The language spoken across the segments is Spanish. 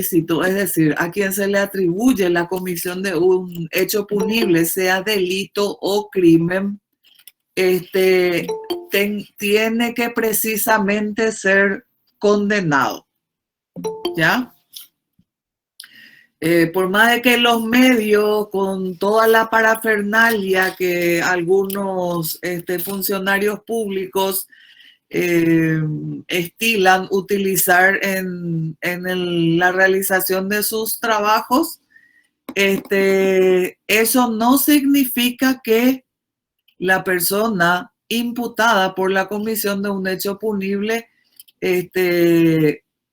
ilícito, es decir, a quien se le atribuye la comisión de un hecho punible, sea delito o crimen, tiene que precisamente ser condenado, ¿ya? Por más de que los medios, con toda la parafernalia que algunos funcionarios públicos estilan utilizar en la realización de sus trabajos, eso no significa que la persona imputada por la comisión de un hecho punible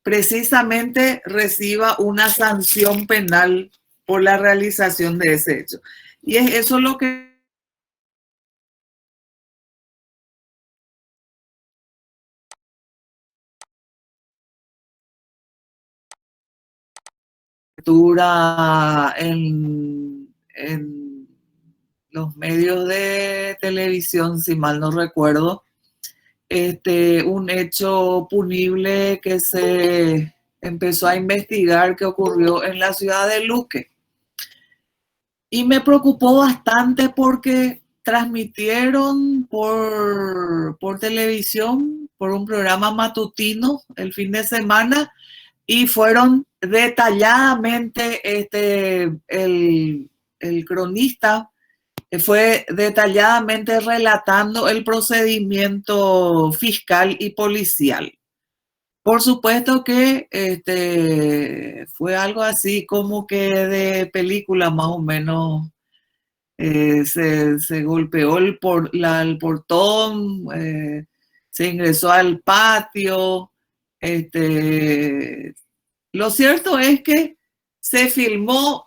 precisamente reciba una sanción penal por la realización de ese hecho. Y es eso lo que en los medios de televisión, si mal no recuerdo, un hecho punible que se empezó a investigar que ocurrió en la ciudad de Luque. Y me preocupó bastante porque transmitieron por televisión, por un programa matutino el fin de semana, y fueron detalladamente, el cronista fue detalladamente relatando el procedimiento fiscal y policial. Por supuesto que fue algo así como que de película más o menos. Se golpeó el portón, se ingresó al patio. Lo cierto es que se filmó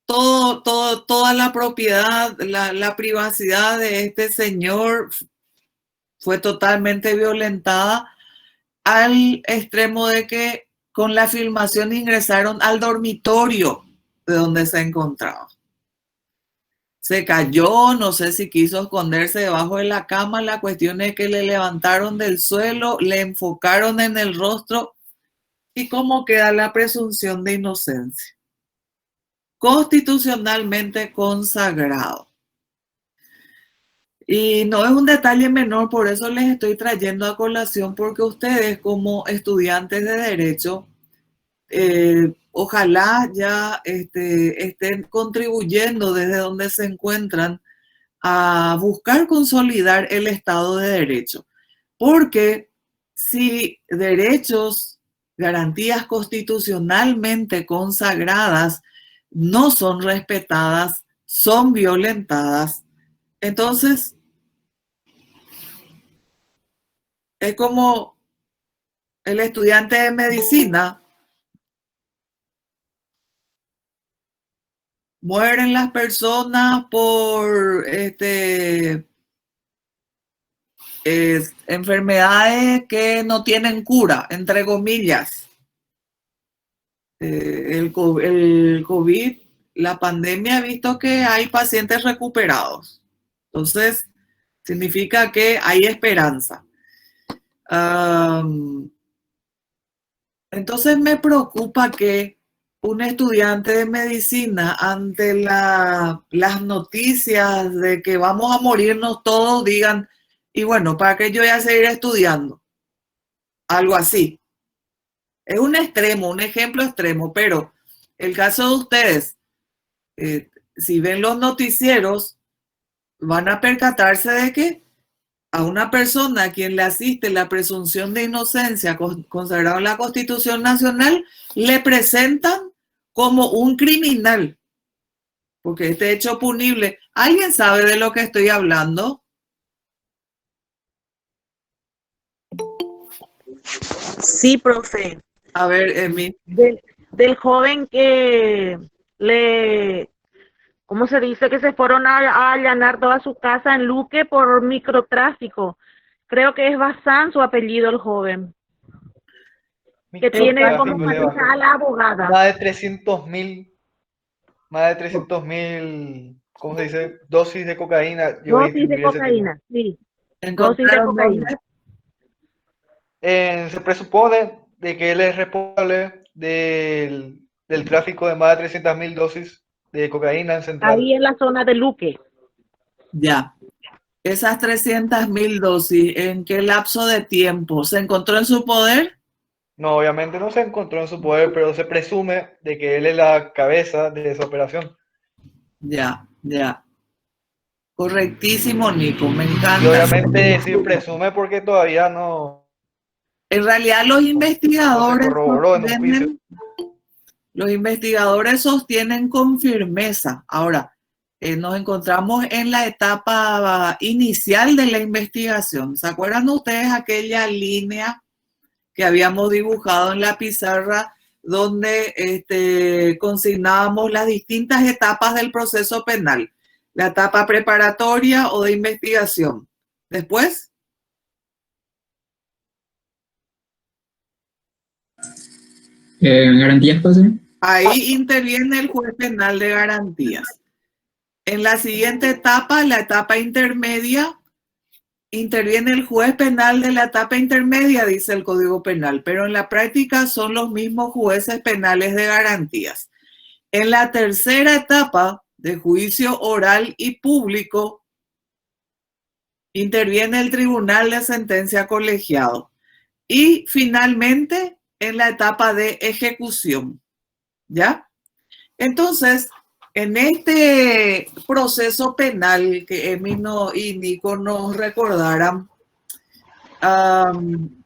toda la propiedad, la privacidad de este señor fue totalmente violentada al extremo de que con la filmación ingresaron al dormitorio de donde se encontraba. Se cayó, no sé si quiso esconderse debajo de la cama, la cuestión es que le levantaron del suelo, le enfocaron en el rostro y cómo queda la presunción de inocencia. Constitucionalmente consagrado. Y no es un detalle menor, por eso les estoy trayendo a colación, porque ustedes como estudiantes de Derecho, ojalá ya estén contribuyendo desde donde se encuentran a buscar consolidar el Estado de Derecho. Porque si derechos, garantías constitucionalmente consagradas no son respetadas, son violentadas, entonces es como el estudiante de medicina. Mueren las personas por enfermedades que no tienen cura, entre comillas. El COVID, la pandemia ha visto que hay pacientes recuperados. Entonces, significa que hay esperanza. Entonces me preocupa que un estudiante de medicina, ante las noticias de que vamos a morirnos todos, digan, y bueno, ¿para qué yo voy a seguir estudiando? Algo así. Es un extremo, un ejemplo extremo, pero el caso de ustedes, si ven los noticieros, van a percatarse de que a una persona a quien le asiste la presunción de inocencia consagrada en la Constitución Nacional, le presentan como un criminal, porque este hecho punible, ¿alguien sabe de lo que estoy hablando? Sí, profe. A ver, Emi. Del joven que ¿cómo se dice? Que se fueron a allanar toda su casa en Luque por microtráfico. Creo que es Bazán su apellido, el joven. Que tiene como pareja a la abogada. Más de 300.000, ¿cómo se dice? Dosis de cocaína. Dosis de cocaína, sí. Dosis de cocaína. Se presupone de que él es responsable del tráfico de más de 300.000 dosis de cocaína en Central. Ahí en la zona de Luque. Ya. Esas 300.000 dosis, ¿en qué lapso de tiempo se encontró en su poder? No, obviamente no se encontró en su poder, pero se presume de que él es la cabeza de esa operación. Ya, ya. Correctísimo, Nico, me Y encanta. obviamente decir presume porque todavía no, En realidad los no se investigadores corroboró en un juicio. sostienen con firmeza. Ahora, nos encontramos en la etapa inicial de la investigación. ¿Se acuerdan ustedes aquella línea que habíamos dibujado en la pizarra donde consignábamos las distintas etapas del proceso penal? La etapa preparatoria o de investigación. Después, ¿Garantías pasan? ahí interviene el juez penal de garantías. En la siguiente etapa, la etapa intermedia, interviene el juez penal de la etapa intermedia, dice el Código Penal, pero en la práctica son los mismos jueces penales de garantías. En la tercera etapa de juicio oral y público, interviene el tribunal de sentencia colegiado. Y finalmente, en la etapa de ejecución. ¿Ya? Entonces, en este proceso penal que Emino y Nico nos recordaran, en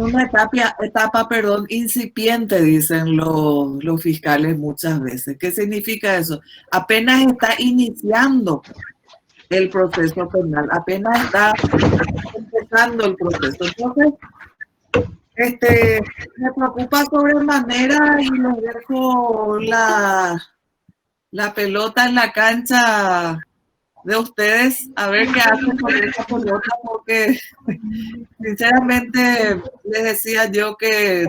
una etapa, incipiente, dicen los fiscales muchas veces. ¿Qué significa eso? Apenas está iniciando el proceso penal, apenas está empezando el proceso. Entonces, me preocupa sobremanera y les dejo la pelota en la cancha de ustedes a ver qué hacen con esa pelota, porque sinceramente les decía yo que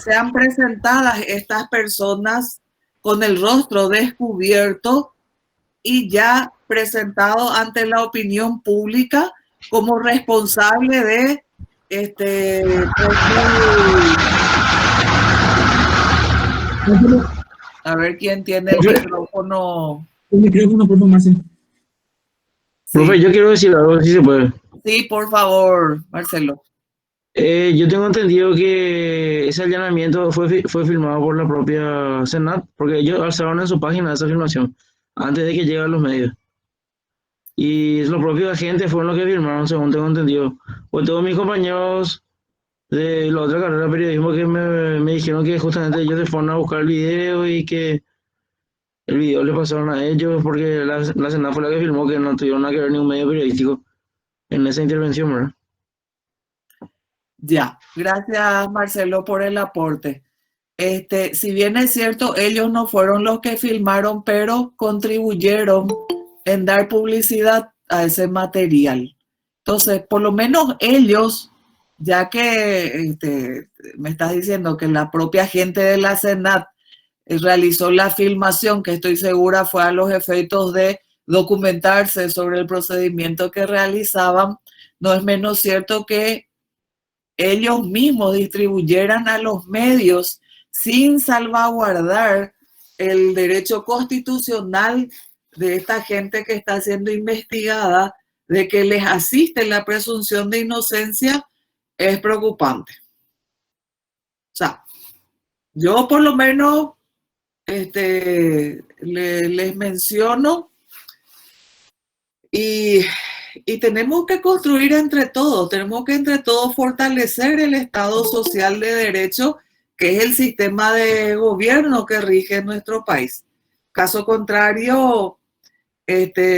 sean presentadas estas personas con el rostro descubierto y ya presentado ante la opinión pública como responsable de a ver quién tiene el micrófono. El micrófono, por favor, sí. Profe, yo quiero decir algo, si se puede. Sí, por favor, Marcelo. Yo tengo entendido que ese allanamiento fue filmado por la propia Senat, porque ellos alzaron en su página esa filmación antes de que lleguen los medios. Y los propios agentes fueron los que firmaron, según tengo entendido. Pues todos mis compañeros de la otra carrera de periodismo que me dijeron que justamente ellos se fueron a buscar el video y que el video le pasaron a ellos porque la Senat fue la que filmó, que no tuvieron nada que ver ni un medio periodístico en esa intervención, ¿verdad? Ya, gracias Marcelo por el aporte. Si bien es cierto, ellos no fueron los que filmaron, pero contribuyeron en dar publicidad a ese material. Entonces, por lo menos ellos, ya que me estás diciendo que la propia gente de la Senat realizó la filmación, que estoy segura fue a los efectos de documentarse sobre el procedimiento que realizaban, no es menos cierto que ellos mismos distribuyeran a los medios sin salvaguardar el derecho constitucional de esta gente que está siendo investigada, de que les asiste la presunción de inocencia, es preocupante. O sea, yo por lo menos les menciono y tenemos que construir entre todos, tenemos que entre todos fortalecer el Estado social de derecho, que es el sistema de gobierno que rige nuestro país. Caso contrario,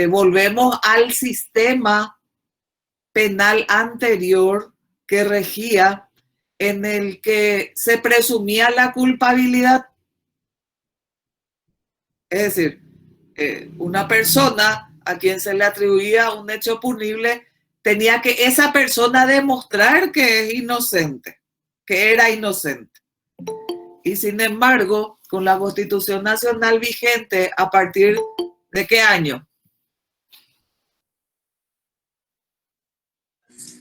volvemos al sistema penal anterior que regía, en el que se presumía la culpabilidad. Es decir, una persona a quien se le atribuía un hecho punible, tenía que esa persona demostrar que es inocente, que era inocente. Y sin embargo, con la Constitución Nacional vigente, ¿a partir de qué año?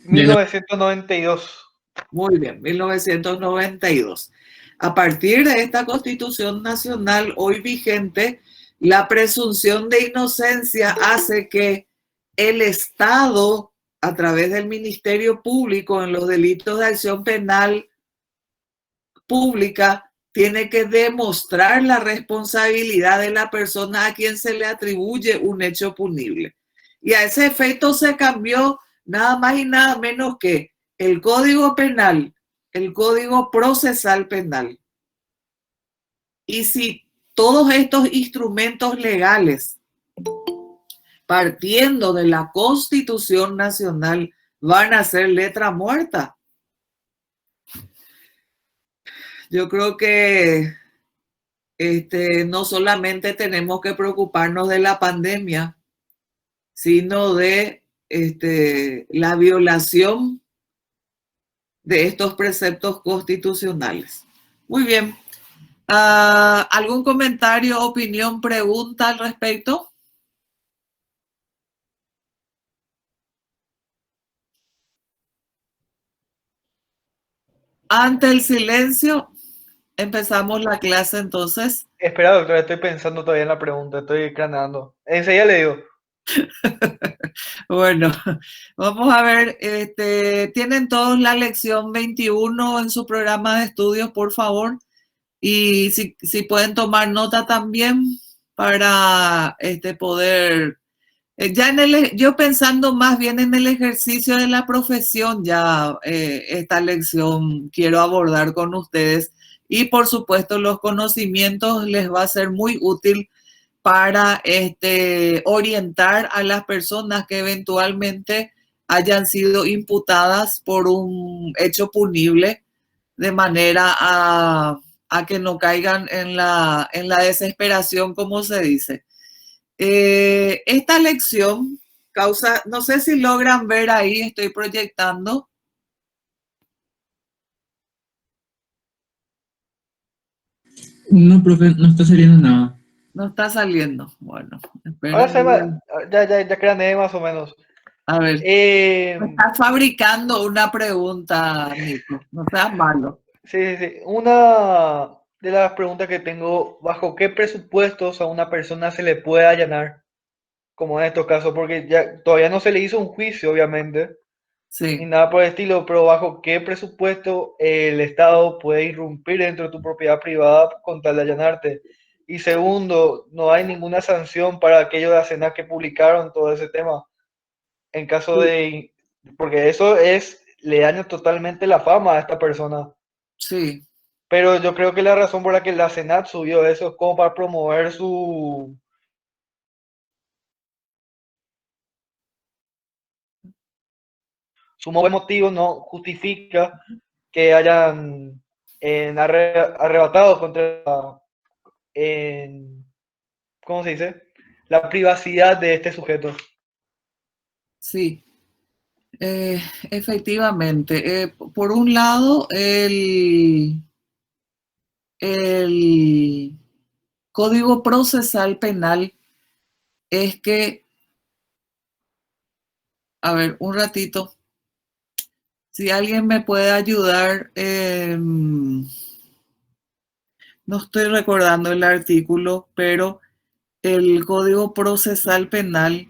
1992. Muy bien, 1992. A partir de esta Constitución Nacional hoy vigente, la presunción de inocencia hace que el Estado, a través del Ministerio Público en los delitos de acción penal pública, tiene que demostrar la responsabilidad de la persona a quien se le atribuye un hecho punible. Y a ese efecto se cambió nada más y nada menos que el Código Penal, el Código Procesal Penal. Y si todos estos instrumentos legales, partiendo de la Constitución Nacional, van a ser letra muerta, yo creo que no solamente tenemos que preocuparnos de la pandemia, sino de la violación de estos preceptos constitucionales. Muy bien. ¿Algún comentario, opinión, pregunta al respecto? Ante el silencio, empezamos la clase entonces. Espera, doctora, estoy pensando todavía en la pregunta, estoy craneando. Enseguida le digo. Bueno, vamos a ver, tienen todos la lección 21 en su programa de estudios, por favor, y si pueden tomar nota también para poder, ya yo pensando más bien en el ejercicio de la profesión, ya esta lección quiero abordar con ustedes y por supuesto los conocimientos les va a ser muy útil para orientar a las personas que eventualmente hayan sido imputadas por un hecho punible de manera a que no caigan en la desesperación, como se dice. Esta lección causa, no sé si logran ver ahí, estoy proyectando. No, profe, no está saliendo nada. No está saliendo. Bueno, Ahora esperen. ya craneé más o menos. A ver, estás fabricando una pregunta, Nico. No seas malo. Sí. Una de las preguntas que tengo, ¿bajo qué presupuestos a una persona se le puede allanar? Como en estos casos, porque ya todavía no se le hizo un juicio, obviamente, ni Sí, nada por el estilo, pero ¿bajo qué presupuesto el Estado puede irrumpir dentro de tu propiedad privada con tal de allanarte? Y segundo, no hay ninguna sanción para aquellos de Asenas que publicaron todo ese tema. En caso de, porque eso le daña totalmente la fama a esta persona. sí, Pero yo creo que la razón por la que la Senat subió eso es como para promover su motivo, no justifica que hayan arrebatado contra, ¿cómo se dice? La privacidad de este sujeto. sí. Efectivamente. Por un lado, el Código Procesal Penal es que, a ver, un ratito, si alguien me puede ayudar, no estoy recordando el artículo, pero el Código Procesal Penal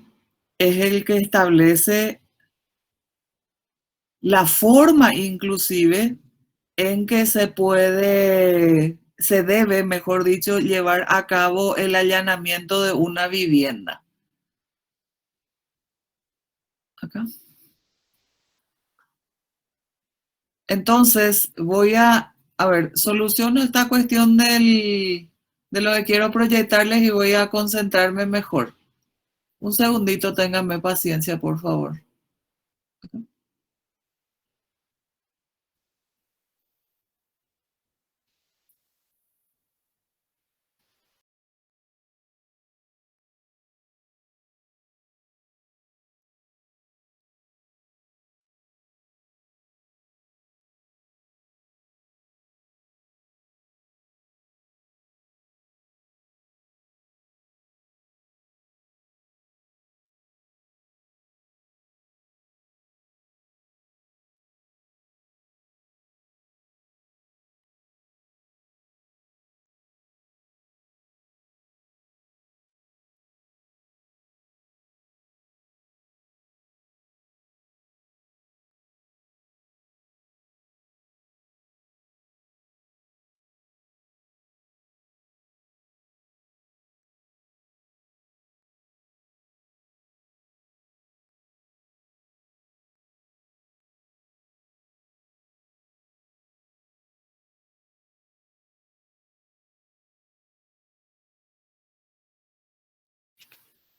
es el que establece la forma inclusive en que se debe, mejor dicho, llevar a cabo el allanamiento de una vivienda. Acá. Entonces, a ver, soluciono esta cuestión de lo que quiero proyectarles y voy a concentrarme mejor. Un segundito, ténganme paciencia, por favor.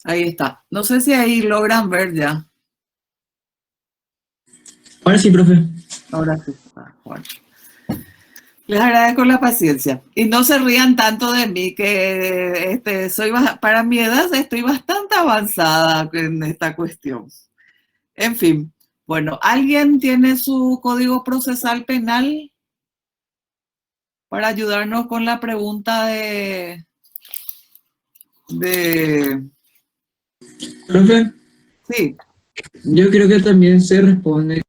Ahí está. No sé si ahí logran ver ya. Ahora sí, profe. Ahora sí. Bueno. Les agradezco la paciencia. Y no se rían tanto de mí, que para mi edad estoy bastante avanzada en esta cuestión. En fin, bueno, ¿alguien tiene su código procesal penal para ayudarnos con la pregunta de... Profe, Sí, yo creo que también se responde.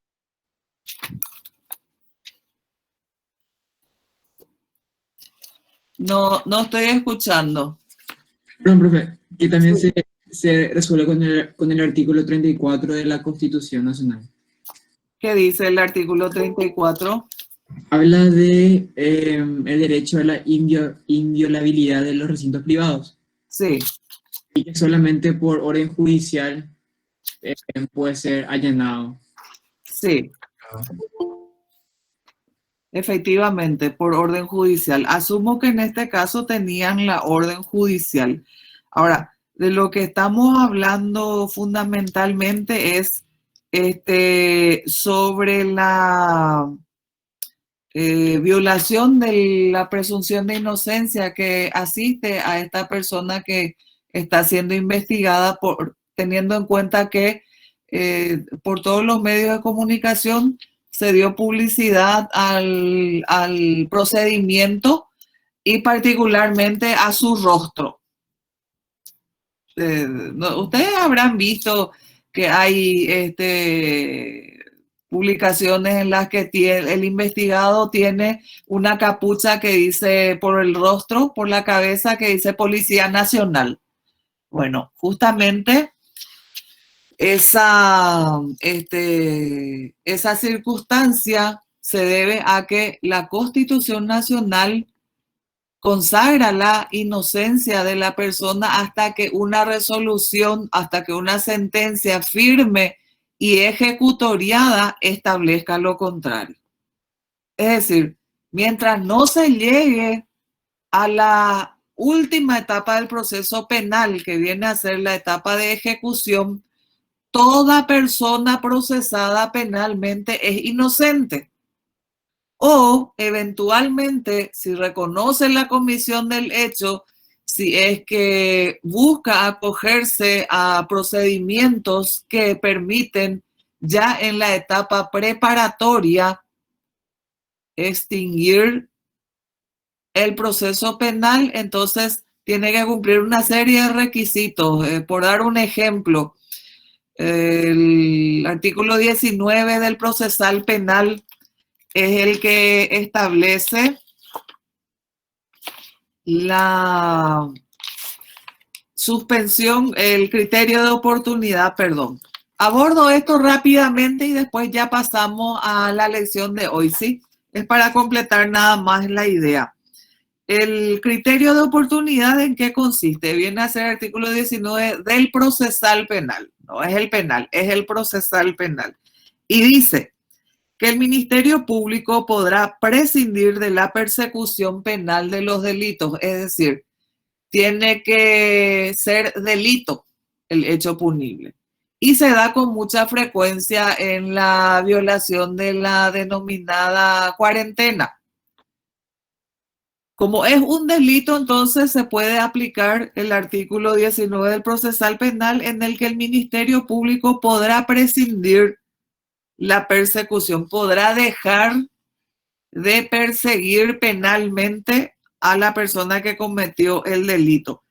no estoy escuchando. Perdón, profe, que también Sí. se resuelve con el artículo 34 de la Constitución Nacional. ¿Qué dice el artículo 34? Habla de el derecho a la inviolabilidad de los recintos privados Sí, y que solamente por orden judicial puede ser allanado. sí, efectivamente, por orden judicial. Asumo que en este caso tenían la orden judicial. Ahora, de lo que estamos hablando fundamentalmente es sobre la violación de la presunción de inocencia que asiste a esta persona que está siendo investigada, teniendo en cuenta que por todos los medios de comunicación se dio publicidad al procedimiento y particularmente a su rostro. Ustedes habrán visto que hay publicaciones en las que el investigado tiene una capucha que dice por el rostro, por la cabeza, que dice Policía Nacional. Bueno, justamente esa circunstancia se debe a que la Constitución Nacional consagra la inocencia de la persona hasta que una resolución, hasta que una sentencia firme y ejecutoriada establezca lo contrario. Es decir, mientras no se llegue a la última etapa del proceso penal, que viene a ser la etapa de ejecución, toda persona procesada penalmente es inocente. O eventualmente, si reconoce la comisión del hecho, si es que busca acogerse a procedimientos que permiten ya en la etapa preparatoria extinguir el proceso penal, entonces tiene que cumplir una serie de requisitos. Por dar un ejemplo, el artículo 19 del procesal penal es el que establece la suspensión, el criterio de oportunidad, perdón. Abordo esto rápidamente y después ya pasamos a la lección de hoy, ¿sí? Es para completar nada más la idea. El criterio de oportunidad, ¿en qué consiste? Viene a ser el artículo 19 del procesal penal. No es el penal, es el procesal penal. Y dice que el Ministerio Público podrá prescindir de la persecución penal de los delitos, es decir, tiene que ser delito el hecho punible. Y se da con mucha frecuencia en la violación de la denominada cuarentena. Como es un delito, entonces se puede aplicar el artículo 19 del procesal penal, en el que el Ministerio Público podrá prescindir la persecución, podrá dejar de perseguir penalmente a la persona que cometió el delito.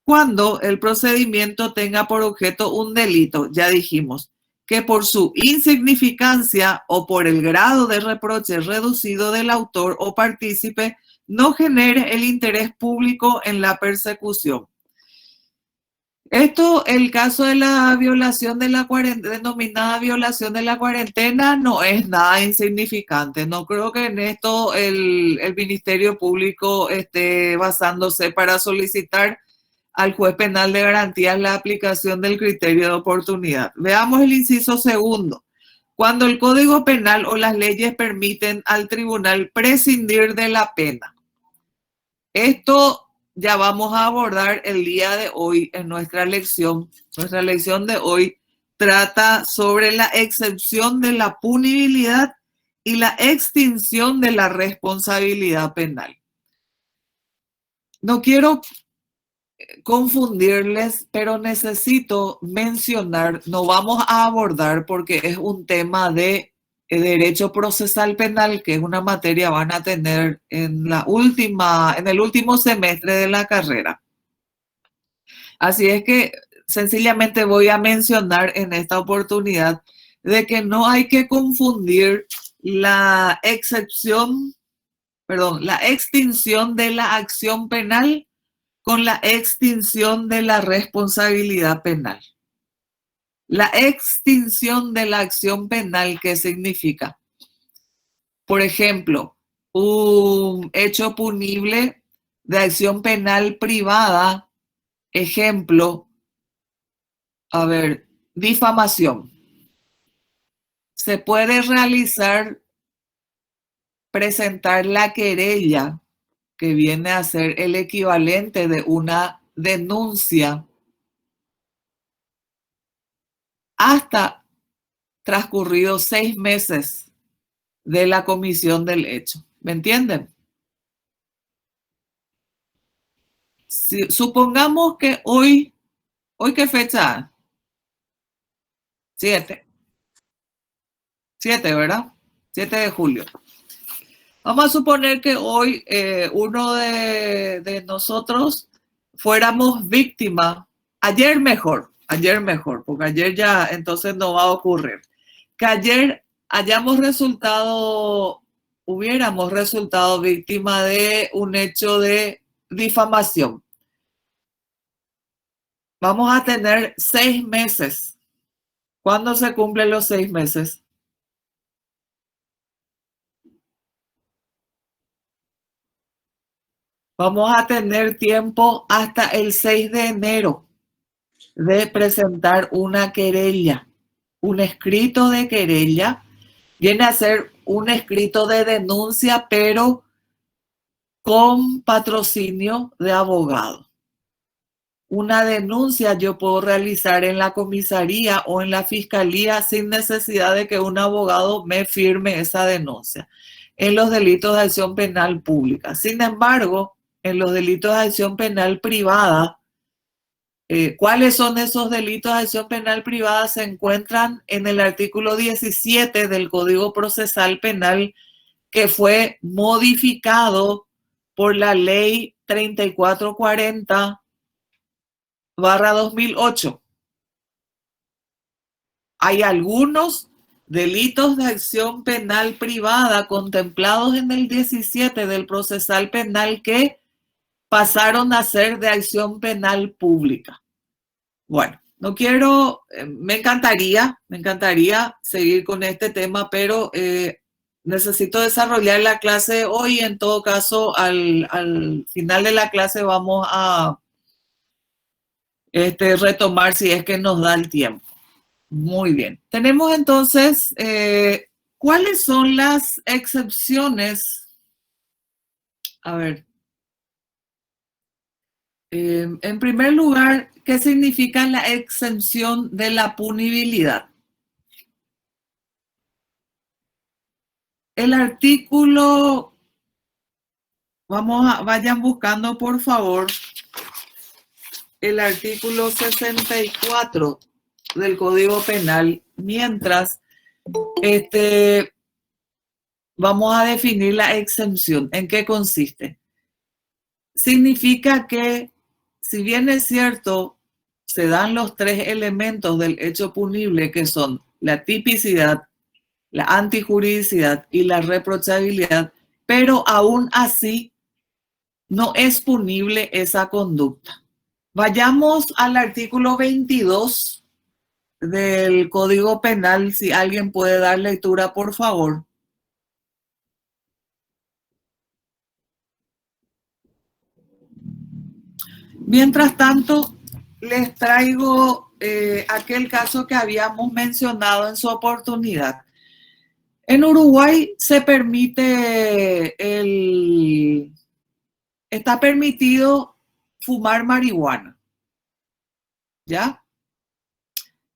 Cuando el procedimiento tenga por objeto un delito, ya dijimos, que por su insignificancia o por el grado de reproche reducido del autor o partícipe no genere el interés público en la persecución. Esto, el caso de la violación de la cuarentena, denominada violación de la cuarentena, no es nada insignificante. No creo que en esto el Ministerio Público esté basándose para solicitar al juez penal de garantías la aplicación del criterio de oportunidad. Veamos el inciso segundo. Cuando el Código Penal o las leyes permiten al tribunal prescindir de la pena. Esto ya vamos a abordar el día de hoy en nuestra lección. Nuestra lección de hoy trata sobre la excepción de la punibilidad y la extinción de la responsabilidad penal. No quiero confundirles, pero necesito mencionar, no vamos a abordar porque es un tema de derecho procesal penal, que es una materia van a tener en el último semestre de la carrera. Así es que sencillamente voy a mencionar en esta oportunidad de que no hay que confundir la extinción de la acción penal con la extinción de la responsabilidad penal. La extinción de la acción penal, ¿qué significa? Por ejemplo, un hecho punible de acción penal privada, ejemplo, difamación. Se puede presentar la querella, que viene a ser el equivalente de una denuncia, hasta transcurridos 6 meses de la comisión del hecho. ¿Me entienden? Supongamos que hoy ¿qué fecha? 7, ¿verdad? 7 de julio. Vamos a suponer que hoy uno de nosotros fuéramos víctima. Ayer mejor, porque ayer ya entonces no va a ocurrir. Que ayer hubiéramos resultado víctima de un hecho de difamación. Vamos a tener 6 meses. ¿Cuándo se cumplen los 6 meses? Vamos a tener tiempo hasta el 6 de enero de presentar una querella. Un escrito de querella viene a ser un escrito de denuncia, pero con patrocinio de abogado. Una denuncia yo puedo realizar en la comisaría o en la fiscalía sin necesidad de que un abogado me firme esa denuncia en los delitos de acción penal pública. Sin embargo, en los delitos de acción penal privada, ¿cuáles son esos delitos de acción penal privada? Se encuentran en el artículo 17 del Código Procesal Penal, que fue modificado por la ley 3440/2008. Hay algunos delitos de acción penal privada contemplados en el 17 del procesal penal que pasaron a ser de acción penal pública. Bueno, me encantaría seguir con este tema, pero necesito desarrollar la clase hoy. En todo caso, al final de la clase vamos a retomar si es que nos da el tiempo. Muy bien. Tenemos entonces, ¿cuáles son las excepciones? En primer lugar, ¿qué significa la exención de la punibilidad? El artículo, vayan buscando por favor, el artículo 64 del Código Penal, mientras vamos a definir la exención. ¿En qué consiste? Significa que, si bien es cierto, se dan los 3 elementos del hecho punible, que son la tipicidad, la antijuridicidad y la reprochabilidad, pero aún así no es punible esa conducta. Vayamos al artículo 22 del Código Penal, si alguien puede dar lectura, por favor. Mientras tanto, les traigo aquel caso que habíamos mencionado en su oportunidad. En Uruguay está permitido fumar marihuana. ¿Ya?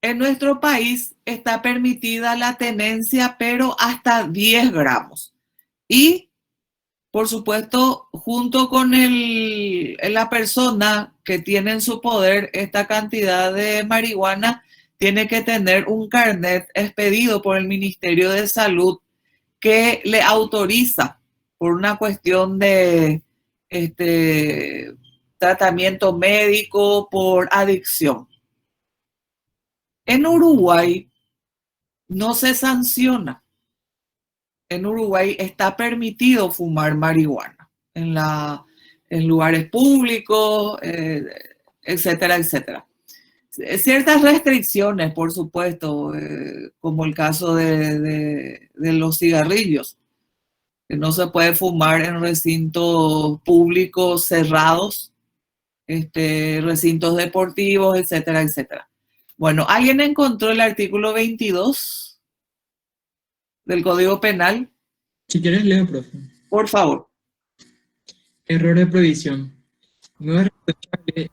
En nuestro país está permitida la tenencia, pero hasta 10 gramos. Y, por supuesto, junto con la persona que tiene en su poder esta cantidad de marihuana, tiene que tener un carnet expedido por el Ministerio de Salud que le autoriza por una cuestión de tratamiento médico por adicción. En Uruguay no se sanciona. En Uruguay está permitido fumar marihuana en lugares públicos, etcétera, etcétera. Ciertas restricciones, por supuesto, como el caso de los cigarrillos, que no se puede fumar en recintos públicos cerrados, recintos deportivos, etcétera, etcétera. Bueno, ¿alguien encontró el artículo 22 del Código Penal? Si quieres, leo, profe. Por favor. Error de prohibición. No es reprochable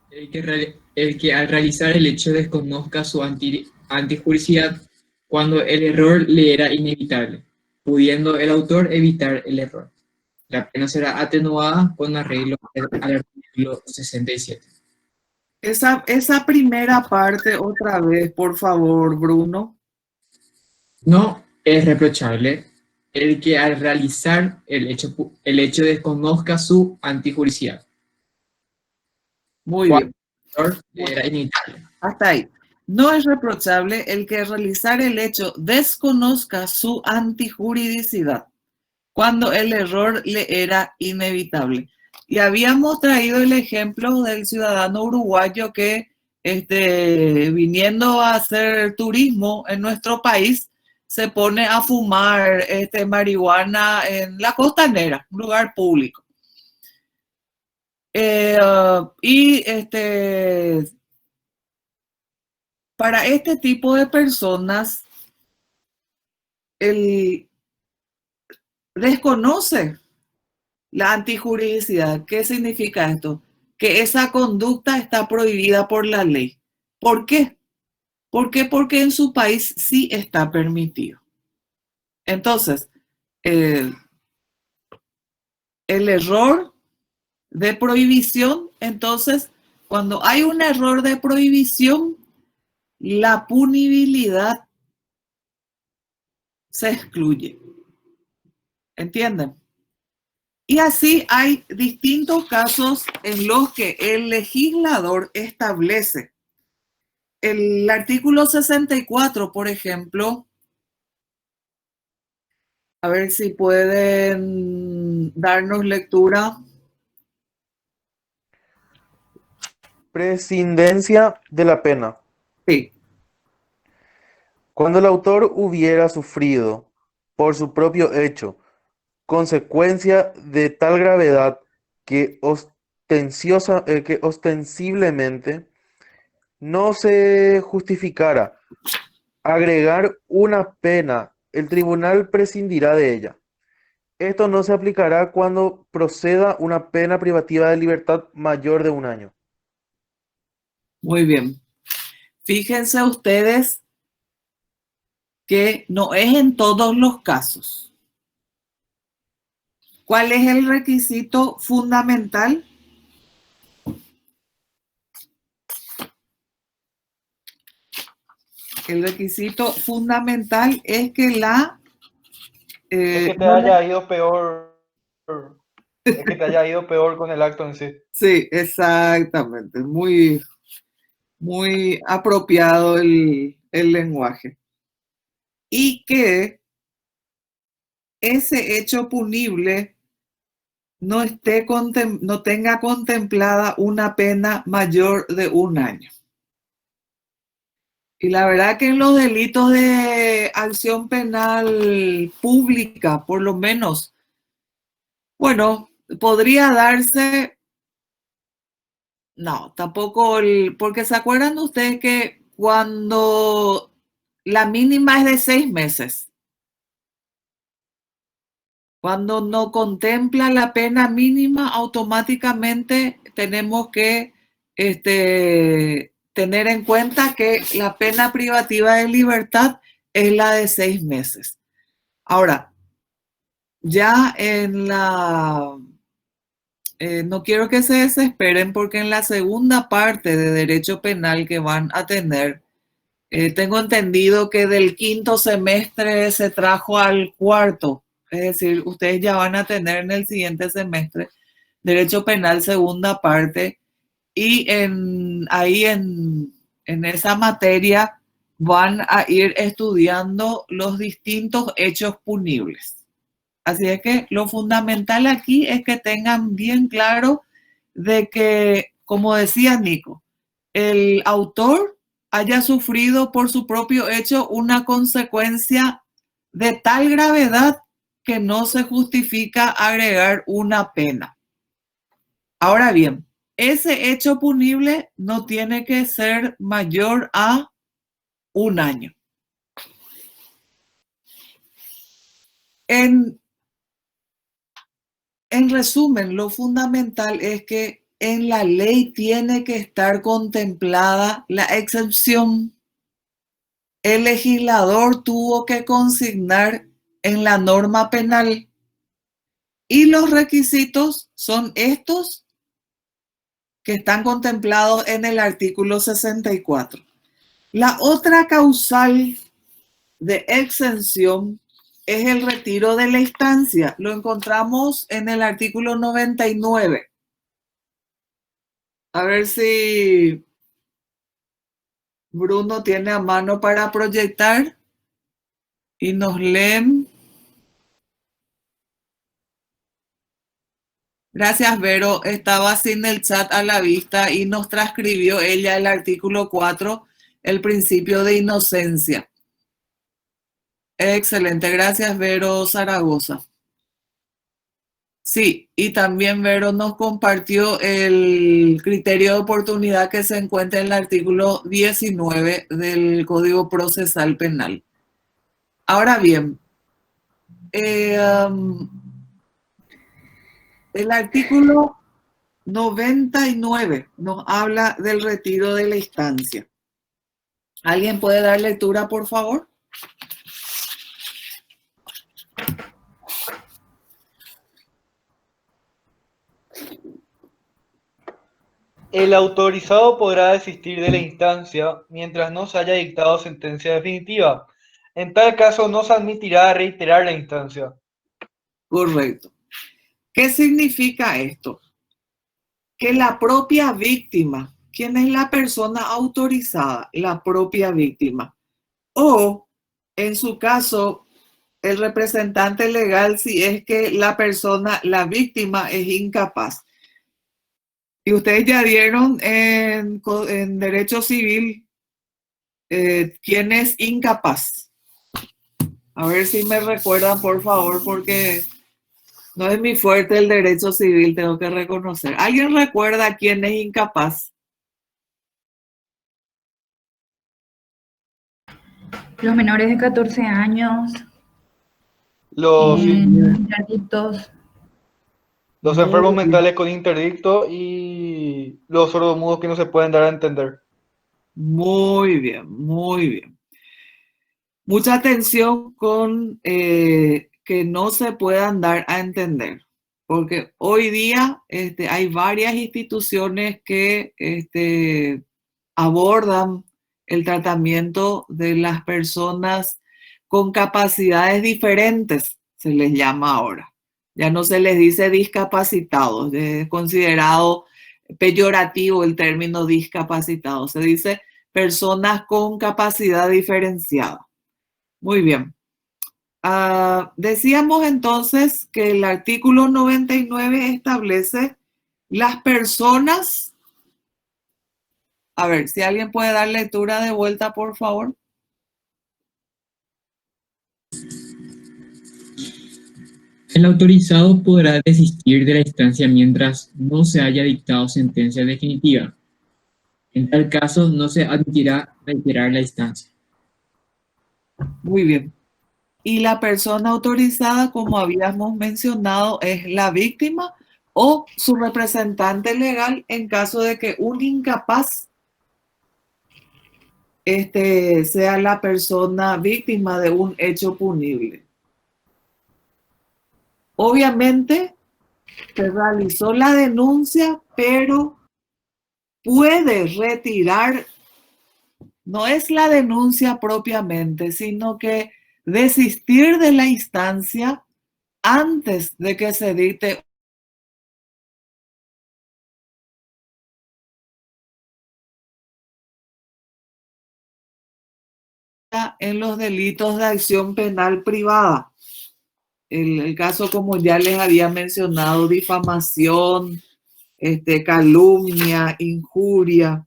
el que al realizar el hecho desconozca su antijuricidad cuando el error le era inevitable, pudiendo el autor evitar el error. La pena será atenuada con arreglo al artículo 67. Esa primera parte otra vez, por favor, Bruno. No es reprochable el que al realizar el hecho desconozca su antijuricidad. Muy bien. Era inevitable. Hasta ahí. No es reprochable el que al realizar el hecho desconozca su antijuridicidad cuando el error le era inevitable. Y habíamos traído el ejemplo del ciudadano uruguayo que viniendo a hacer turismo en nuestro país se pone a fumar marihuana en la costanera, un lugar público. Para este tipo de personas, él desconoce la antijuridicidad. ¿Qué significa esto? Que esa conducta está prohibida por la ley. ¿Por qué? ¿Por qué? Porque en su país sí está permitido. Entonces, el error de prohibición, entonces, cuando hay un error de prohibición, la punibilidad se excluye. ¿Entienden? Y así hay distintos casos en los que el legislador establece. El artículo 64, por ejemplo, a ver si pueden darnos lectura. Prescindencia de la pena. Sí. Cuando el autor hubiera sufrido por su propio hecho consecuencia de tal gravedad que ostensiblemente no se justificara agregar una pena, el tribunal prescindirá de ella. Esto no se aplicará cuando proceda una pena privativa de libertad mayor de 1 año. Muy bien. Fíjense ustedes que no es en todos los casos. ¿Cuál es el requisito fundamental? El requisito fundamental es que es que te haya ido peor. Es que te haya ido peor con el acto en sí. Sí, exactamente. Muy, muy apropiado el lenguaje. Y que ese hecho punible no tenga contemplada una pena mayor de 1 año. Y la verdad que en los delitos de acción penal pública, por lo menos, bueno, podría darse, no, tampoco, porque se acuerdan ustedes que cuando la mínima es de 6 meses, cuando no contempla la pena mínima, automáticamente tenemos que tener en cuenta que la pena privativa de libertad es la de 6 meses. Ahora, ya no quiero que se desesperen porque en la segunda parte de derecho penal que van a tener, tengo entendido que del 5º semestre se trajo al 4º, es decir, ustedes ya van a tener en el siguiente semestre derecho penal segunda parte y ahí en esa materia van a ir estudiando los distintos hechos punibles. Así es que lo fundamental aquí es que tengan bien claro de que, como decía Nico, el autor haya sufrido por su propio hecho una consecuencia de tal gravedad que no se justifica agregar una pena. Ahora bien, ese hecho punible no tiene que ser mayor a 1 año. En resumen, lo fundamental es que en la ley tiene que estar contemplada la excepción. El legislador tuvo que consignar en la norma penal y los requisitos son estos que están contemplados en el artículo 64. La otra causal de exención es el retiro de la instancia. Lo encontramos en el artículo 99. A ver si Bruno tiene a mano para proyectar y nos leen. Gracias, Vero. Estaba sin el chat a la vista y nos transcribió ella el artículo 4, el principio de inocencia. Excelente. Gracias, Vero Zaragoza. Sí, y también Vero nos compartió el criterio de oportunidad que se encuentra en el artículo 19 del Código Procesal Penal. Ahora bien, el artículo 99 nos habla del retiro de la instancia. ¿Alguien puede dar lectura, por favor? El autorizado podrá desistir de la instancia mientras no se haya dictado sentencia definitiva. En tal caso, no se admitirá reiterar la instancia. Correcto. ¿Qué significa esto? Que la propia víctima, ¿quién es la persona autorizada? La propia víctima. O, en su caso, el representante legal si es que la persona, la víctima, es incapaz. Y ustedes ya dieron en derecho civil quién es incapaz. A ver si me recuerdan, por favor, porque no es mi fuerte el derecho civil, tengo que reconocer. ¿Alguien recuerda quién es incapaz? Los menores de 14 años, Los interdictos. Los enfermos mentales con interdicto y los sordomudos que no se pueden dar a entender. Muy bien, muy bien. Mucha atención con que no se puedan dar a entender, porque hoy día hay varias instituciones que abordan el tratamiento de las personas con capacidades diferentes, se les llama ahora. Ya no se les dice discapacitados, es considerado peyorativo el término discapacitado, se dice personas con capacidad diferenciada. Muy bien. Decíamos entonces que el artículo 99 establece las personas. A ver, si alguien puede dar lectura de vuelta, por favor. El autorizado podrá desistir de la instancia mientras no se haya dictado sentencia definitiva. En tal caso, no se admitirá reiterar la instancia. Muy bien. Y la persona autorizada, como habíamos mencionado, es la víctima o su representante legal en caso de que un incapaz sea la persona víctima de un hecho punible. Obviamente, se realizó la denuncia, pero puede retirar, no es la denuncia propiamente, sino que desistir de la instancia antes de que se dicte en los delitos de acción penal privada. El caso, como ya les había mencionado, difamación, calumnia, injuria.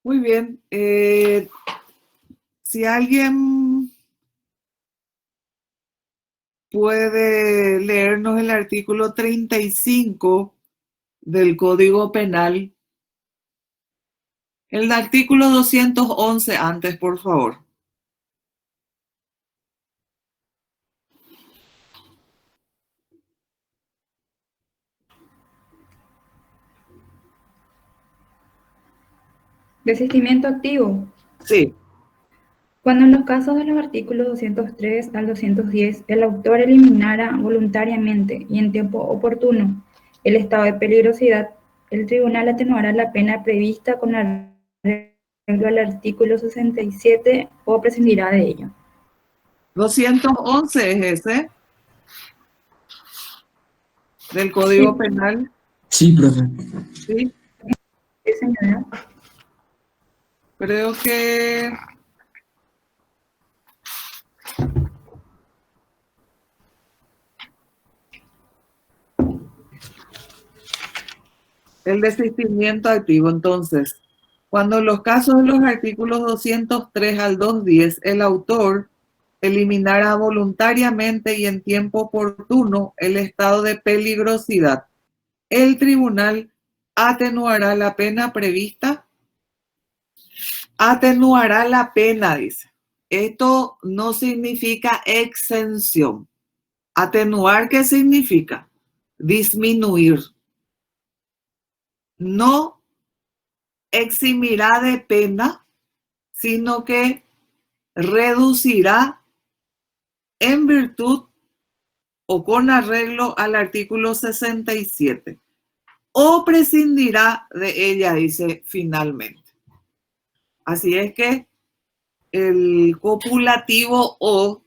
Muy bien. Si alguien puede leernos el artículo 35 del Código Penal. El artículo 211 antes, por favor. Desistimiento activo. Sí. Cuando en los casos de los artículos 203 al 210 el autor eliminara voluntariamente y en tiempo oportuno el estado de peligrosidad, el tribunal atenuará la pena prevista con arreglo al artículo 67 o prescindirá de ello. 211 es ese del Código Sí. Penal. Sí, profe. Sí. Sí, señora. Creo que el desistimiento activo. Entonces, cuando en los casos de los artículos 203 al 210, el autor eliminará voluntariamente y en tiempo oportuno el estado de peligrosidad, el tribunal atenuará la pena prevista. Atenuará la pena, dice. Esto no significa exención. Atenuar, ¿qué significa? Disminuir. No eximirá de pena, sino que reducirá en virtud o con arreglo al artículo 67 o prescindirá de ella, dice finalmente. Así es que el copulativo o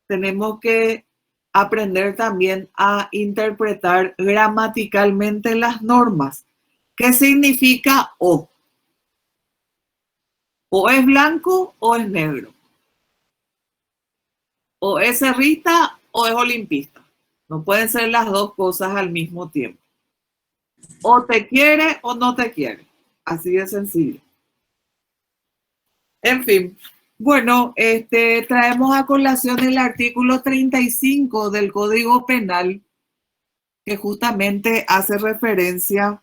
tenemos que aprender también a interpretar gramaticalmente las normas. ¿Qué significa o? O es blanco o es negro. O es cerrista o es olimpista. No pueden ser las dos cosas al mismo tiempo. O te quiere o no te quiere. Así de sencillo. En fin. Bueno, traemos a colación el artículo 35 del Código Penal, que justamente hace referencia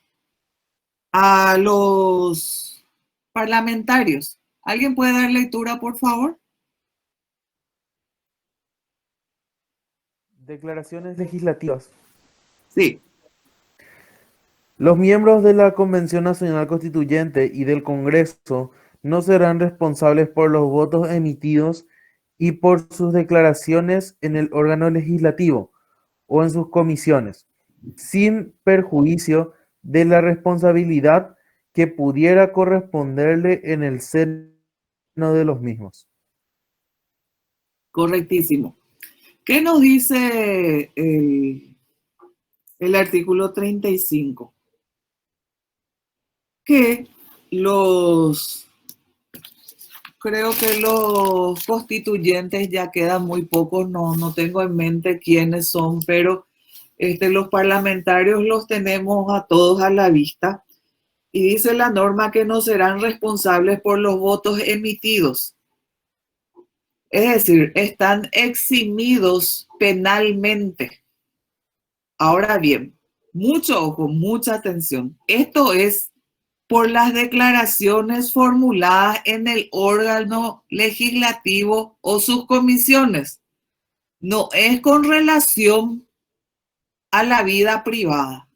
a los parlamentarios. ¿Alguien puede dar lectura, por favor? Declaraciones legislativas. Sí. Los miembros de la Convención Nacional Constituyente y del Congreso no serán responsables por los votos emitidos y por sus declaraciones en el órgano legislativo o en sus comisiones, sin perjuicio de la responsabilidad que pudiera corresponderle en el seno de los mismos. Correctísimo. ¿Qué nos dice el artículo 35? Que creo que los constituyentes ya quedan muy pocos, no tengo en mente quiénes son, pero los parlamentarios los tenemos a todos a la vista. Y dice la norma que no serán responsables por los votos emitidos. Es decir, están eximidos penalmente. Ahora bien, mucho ojo, mucha atención. Esto es por las declaraciones formuladas en el órgano legislativo o sus comisiones. no es con relación a la vida privada.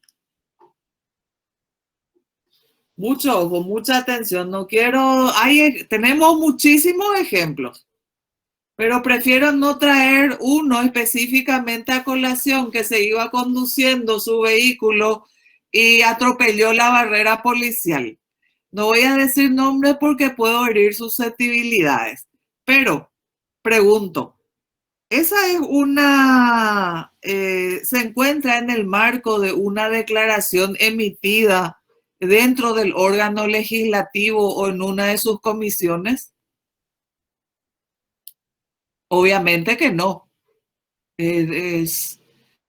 Mucho ojo, mucha atención. No quiero, tenemos muchísimos ejemplos, pero prefiero no traer uno específicamente a colación que se iba conduciendo su vehículo y atropelló la barrera policial. No voy a decir nombres porque puedo herir susceptibilidades, pero pregunto, esa es se encuentra en el marco de una declaración emitida dentro del órgano legislativo o en una de sus comisiones. Obviamente que no. Dudo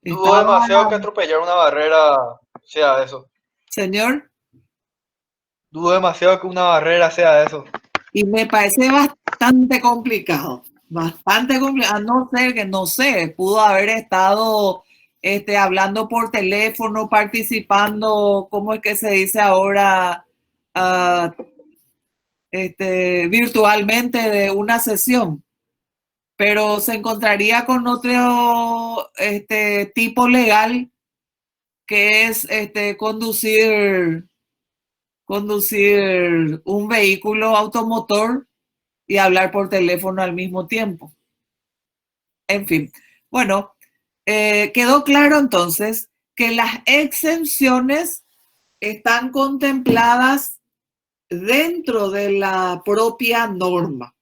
Estaba, demasiado que atropellar una barrera sea eso. señor, Dudo demasiado que una barrera sea eso. y me parece bastante complicado, a no ser que, no sé, pudo haber estado hablando por teléfono, participando, ¿cómo es que se dice ahora? Ah, virtualmente de una sesión, pero se encontraría con otro tipo legal que es conducir un vehículo automotor y hablar por teléfono al mismo tiempo. En fin, bueno, quedó claro entonces que las exenciones están contempladas dentro de la propia norma.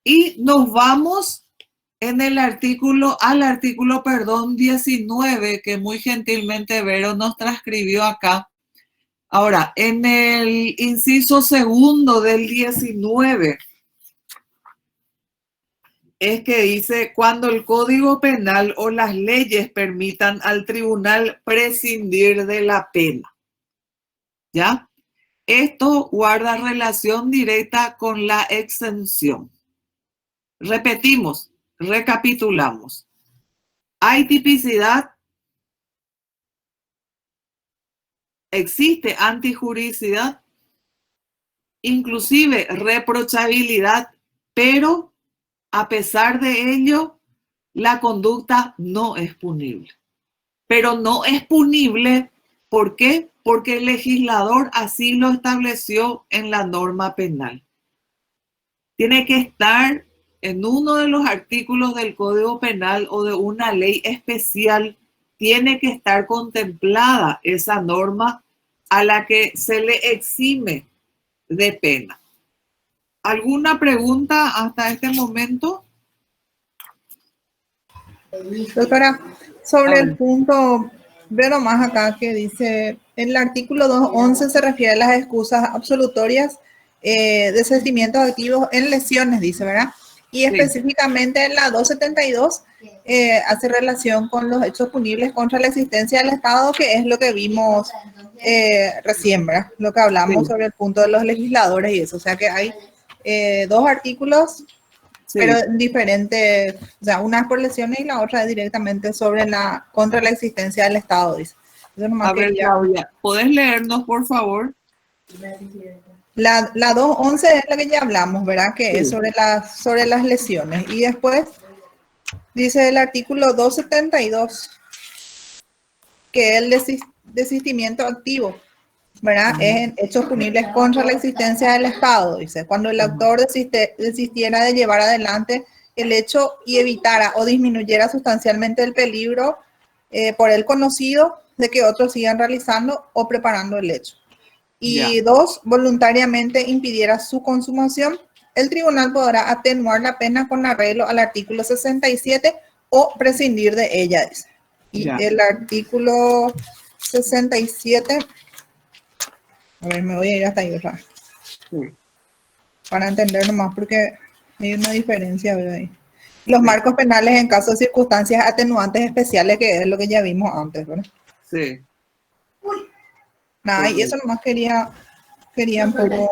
Y nos vamos en el artículo, perdón, 19, que muy gentilmente Vero nos transcribió acá. Ahora, en el inciso segundo del 19, es que dice cuando el Código Penal o las leyes permitan al tribunal prescindir de la pena. ¿Ya? Esto guarda relación directa con la exención. Repetimos, recapitulamos. Hay tipicidad, existe antijuricidad, inclusive reprochabilidad, pero a pesar de ello, la conducta no es punible. Pero no es punible, ¿por qué? Porque el legislador así lo estableció en la norma penal. Tiene que estar en uno de los artículos del Código Penal o de una ley especial, tiene que estar contemplada esa norma a la que se le exime de pena. ¿Alguna pregunta hasta este momento? Doctora, sobre el punto, veo nomás acá que dice, en el artículo 211 se refiere a las excusas absolutorias de sentimientos activos en lesiones, dice, ¿verdad? Y específicamente en la 272 hace relación con los hechos punibles contra la existencia del Estado, que es lo que vimos recién, ¿verdad? Lo que hablamos sobre el punto de los legisladores y eso. O sea que hay dos artículos, pero diferentes, o sea, una es por lesiones y la otra es directamente contra la existencia del Estado, dice. A ver, Claudia, ¿podés leernos, por favor? La 211 es la que ya hablamos, ¿verdad? Que es sobre las lesiones. Y después dice el artículo 272, que es el desistimiento activo, ¿verdad? Es en hechos punibles contra la existencia del Estado, dice. Cuando el autor desistiera de llevar adelante el hecho y evitara o disminuyera sustancialmente el peligro por él conocido de que otros sigan realizando o preparando el hecho. Y dos, voluntariamente impidiera su consumación, el tribunal podrá atenuar la pena con arreglo al artículo 67 o prescindir de ella, dice. Y el artículo 67, a ver, me voy a ir hasta ahí otra vez. Para entender nomás, porque hay una diferencia, ¿verdad? Los marcos penales en caso de circunstancias atenuantes especiales, que es lo que ya vimos antes, ¿verdad? Sí. Nada, y eso nomás quería un poco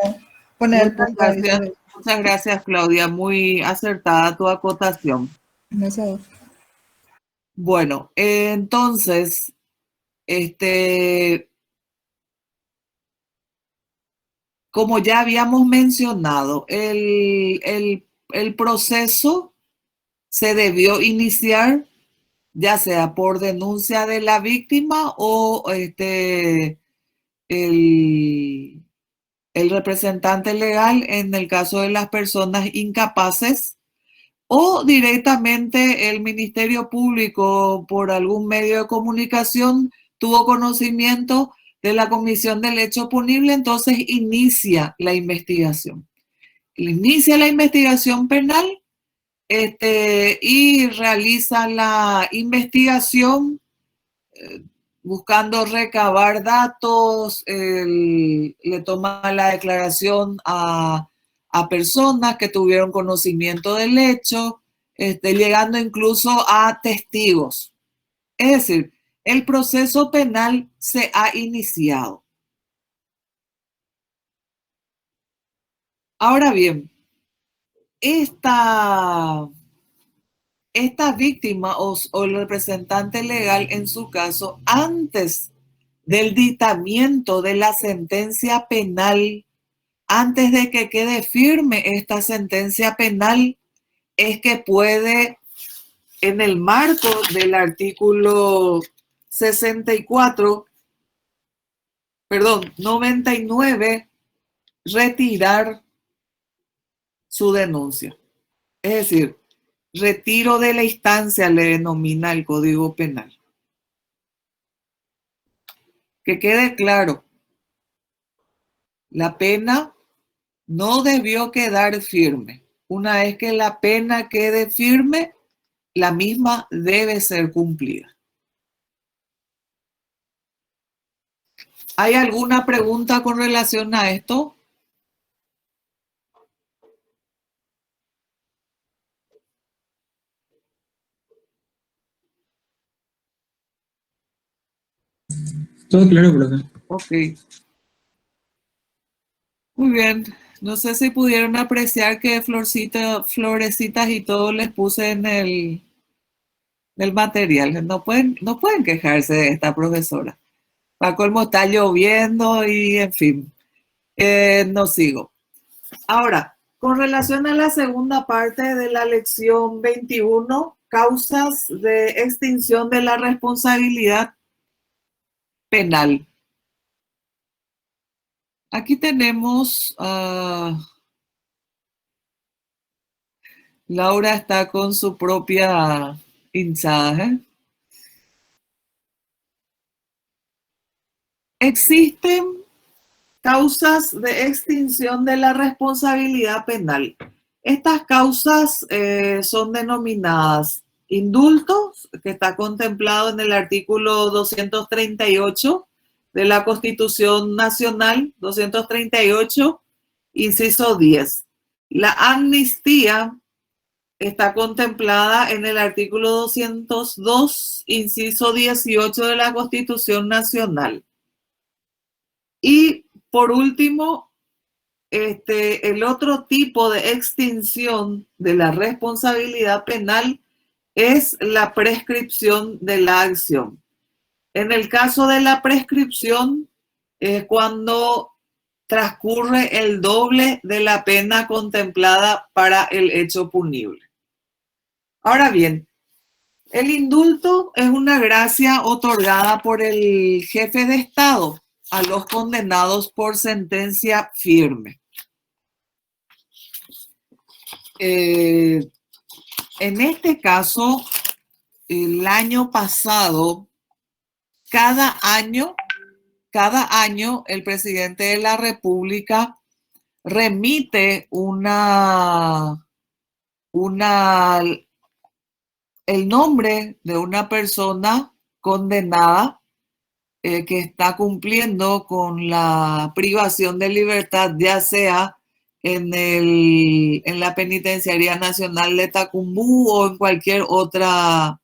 poner el punto. Muchas gracias, Claudia. Muy acertada tu acotación. Eso. Bueno, entonces, como ya habíamos mencionado, el proceso se debió iniciar, ya sea por denuncia de la víctima o el representante legal en el caso de las personas incapaces, o directamente el Ministerio Público por algún medio de comunicación tuvo conocimiento de la comisión del hecho punible, entonces inicia la investigación. Inicia la investigación penal y realiza la investigación buscando recabar datos, le toma la declaración a personas que tuvieron conocimiento del hecho, llegando incluso a testigos. Es decir, el proceso penal se ha iniciado. Ahora bien, esta víctima o el representante legal en su caso, antes del dictamiento de la sentencia penal, antes de que quede firme esta sentencia penal, es que puede, en el marco del artículo 99, retirar su denuncia. Es decir, retiro de la instancia le denomina el Código Penal. Que quede claro, la pena no debió quedar firme. Una vez que la pena quede firme, la misma debe ser cumplida. ¿Hay alguna pregunta con relación a esto? Todo claro, profe. Ok. Muy bien. No sé si pudieron apreciar que florecitas y todo les puse en el material. No pueden quejarse de esta profesora. Para colmo está lloviendo y en fin. No sigo. Ahora, con relación a la segunda parte de la lección 21, causas de extinción de la responsabilidad penal. Aquí tenemos, Laura está con su propia hinchada. Existen causas de extinción de la responsabilidad penal. Estas causas son denominadas indultos, que está contemplado en el artículo 238 de la Constitución Nacional, 238, inciso 10. La amnistía está contemplada en el artículo 202, inciso 18 de la Constitución Nacional. Y por último, el otro tipo de extinción de la responsabilidad penal es la prescripción de la acción. En el caso de la prescripción, es cuando transcurre el doble de la pena contemplada para el hecho punible. Ahora bien, el indulto es una gracia otorgada por el jefe de Estado a los condenados por sentencia firme. En este caso, el año pasado, cada año el presidente de la República remite el nombre de una persona condenada que está cumpliendo con la privación de libertad, ya sea en la Penitenciaría Nacional de Tacumbú o en cualquier otra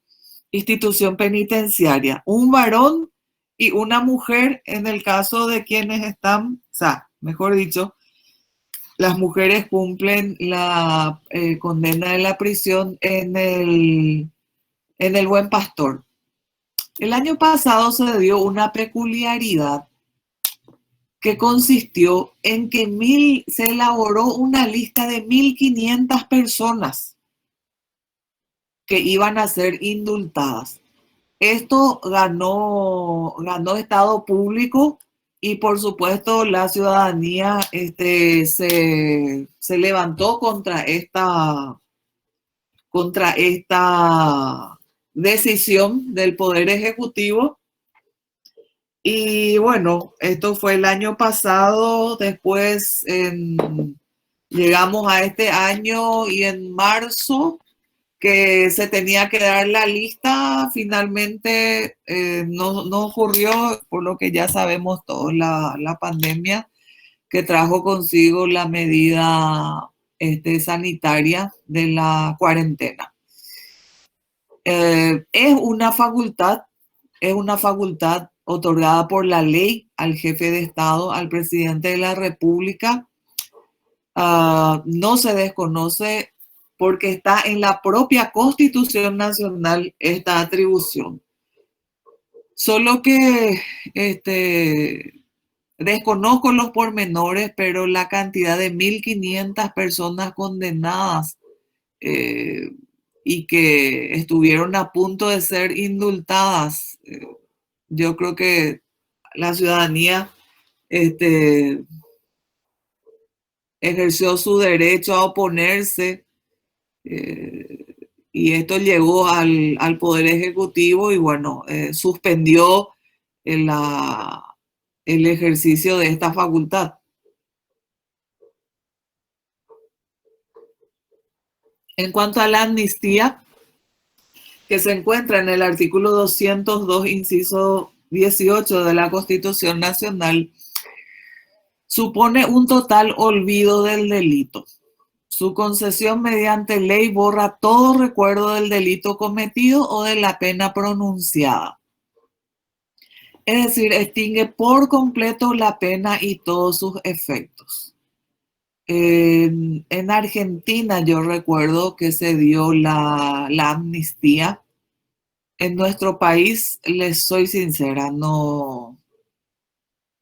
institución penitenciaria. Un varón y una mujer en el caso de quienes están, o sea, mejor dicho, las mujeres cumplen la condena de la prisión en el Buen Pastor. El año pasado se dio una peculiaridad que consistió en que se elaboró una lista de 1.500 personas que iban a ser indultadas. Esto ganó estado público y por supuesto la ciudadanía se levantó contra esta decisión del Poder Ejecutivo. Y bueno, esto fue el año pasado, después llegamos a este año y en marzo que se tenía que dar la lista, finalmente no ocurrió, por lo que ya sabemos todos, la pandemia que trajo consigo la medida sanitaria de la cuarentena. Es una facultad otorgada por la ley al jefe de Estado, al presidente de la República. No se desconoce porque está en la propia Constitución Nacional esta atribución. Solo que desconozco los pormenores, pero la cantidad de 1.500 personas condenadas y que estuvieron a punto de ser indultadas, yo creo que la ciudadanía ejerció su derecho a oponerse y esto llegó al Poder Ejecutivo y bueno, suspendió el ejercicio de esta facultad. En cuanto a la amnistía, que se encuentra en el artículo 202, inciso 18 de la Constitución Nacional, supone un total olvido del delito. Su concesión mediante ley borra todo recuerdo del delito cometido o de la pena pronunciada. Es decir, extingue por completo la pena y todos sus efectos. En Argentina yo recuerdo que se dio la amnistía. En nuestro país, les soy sincera, no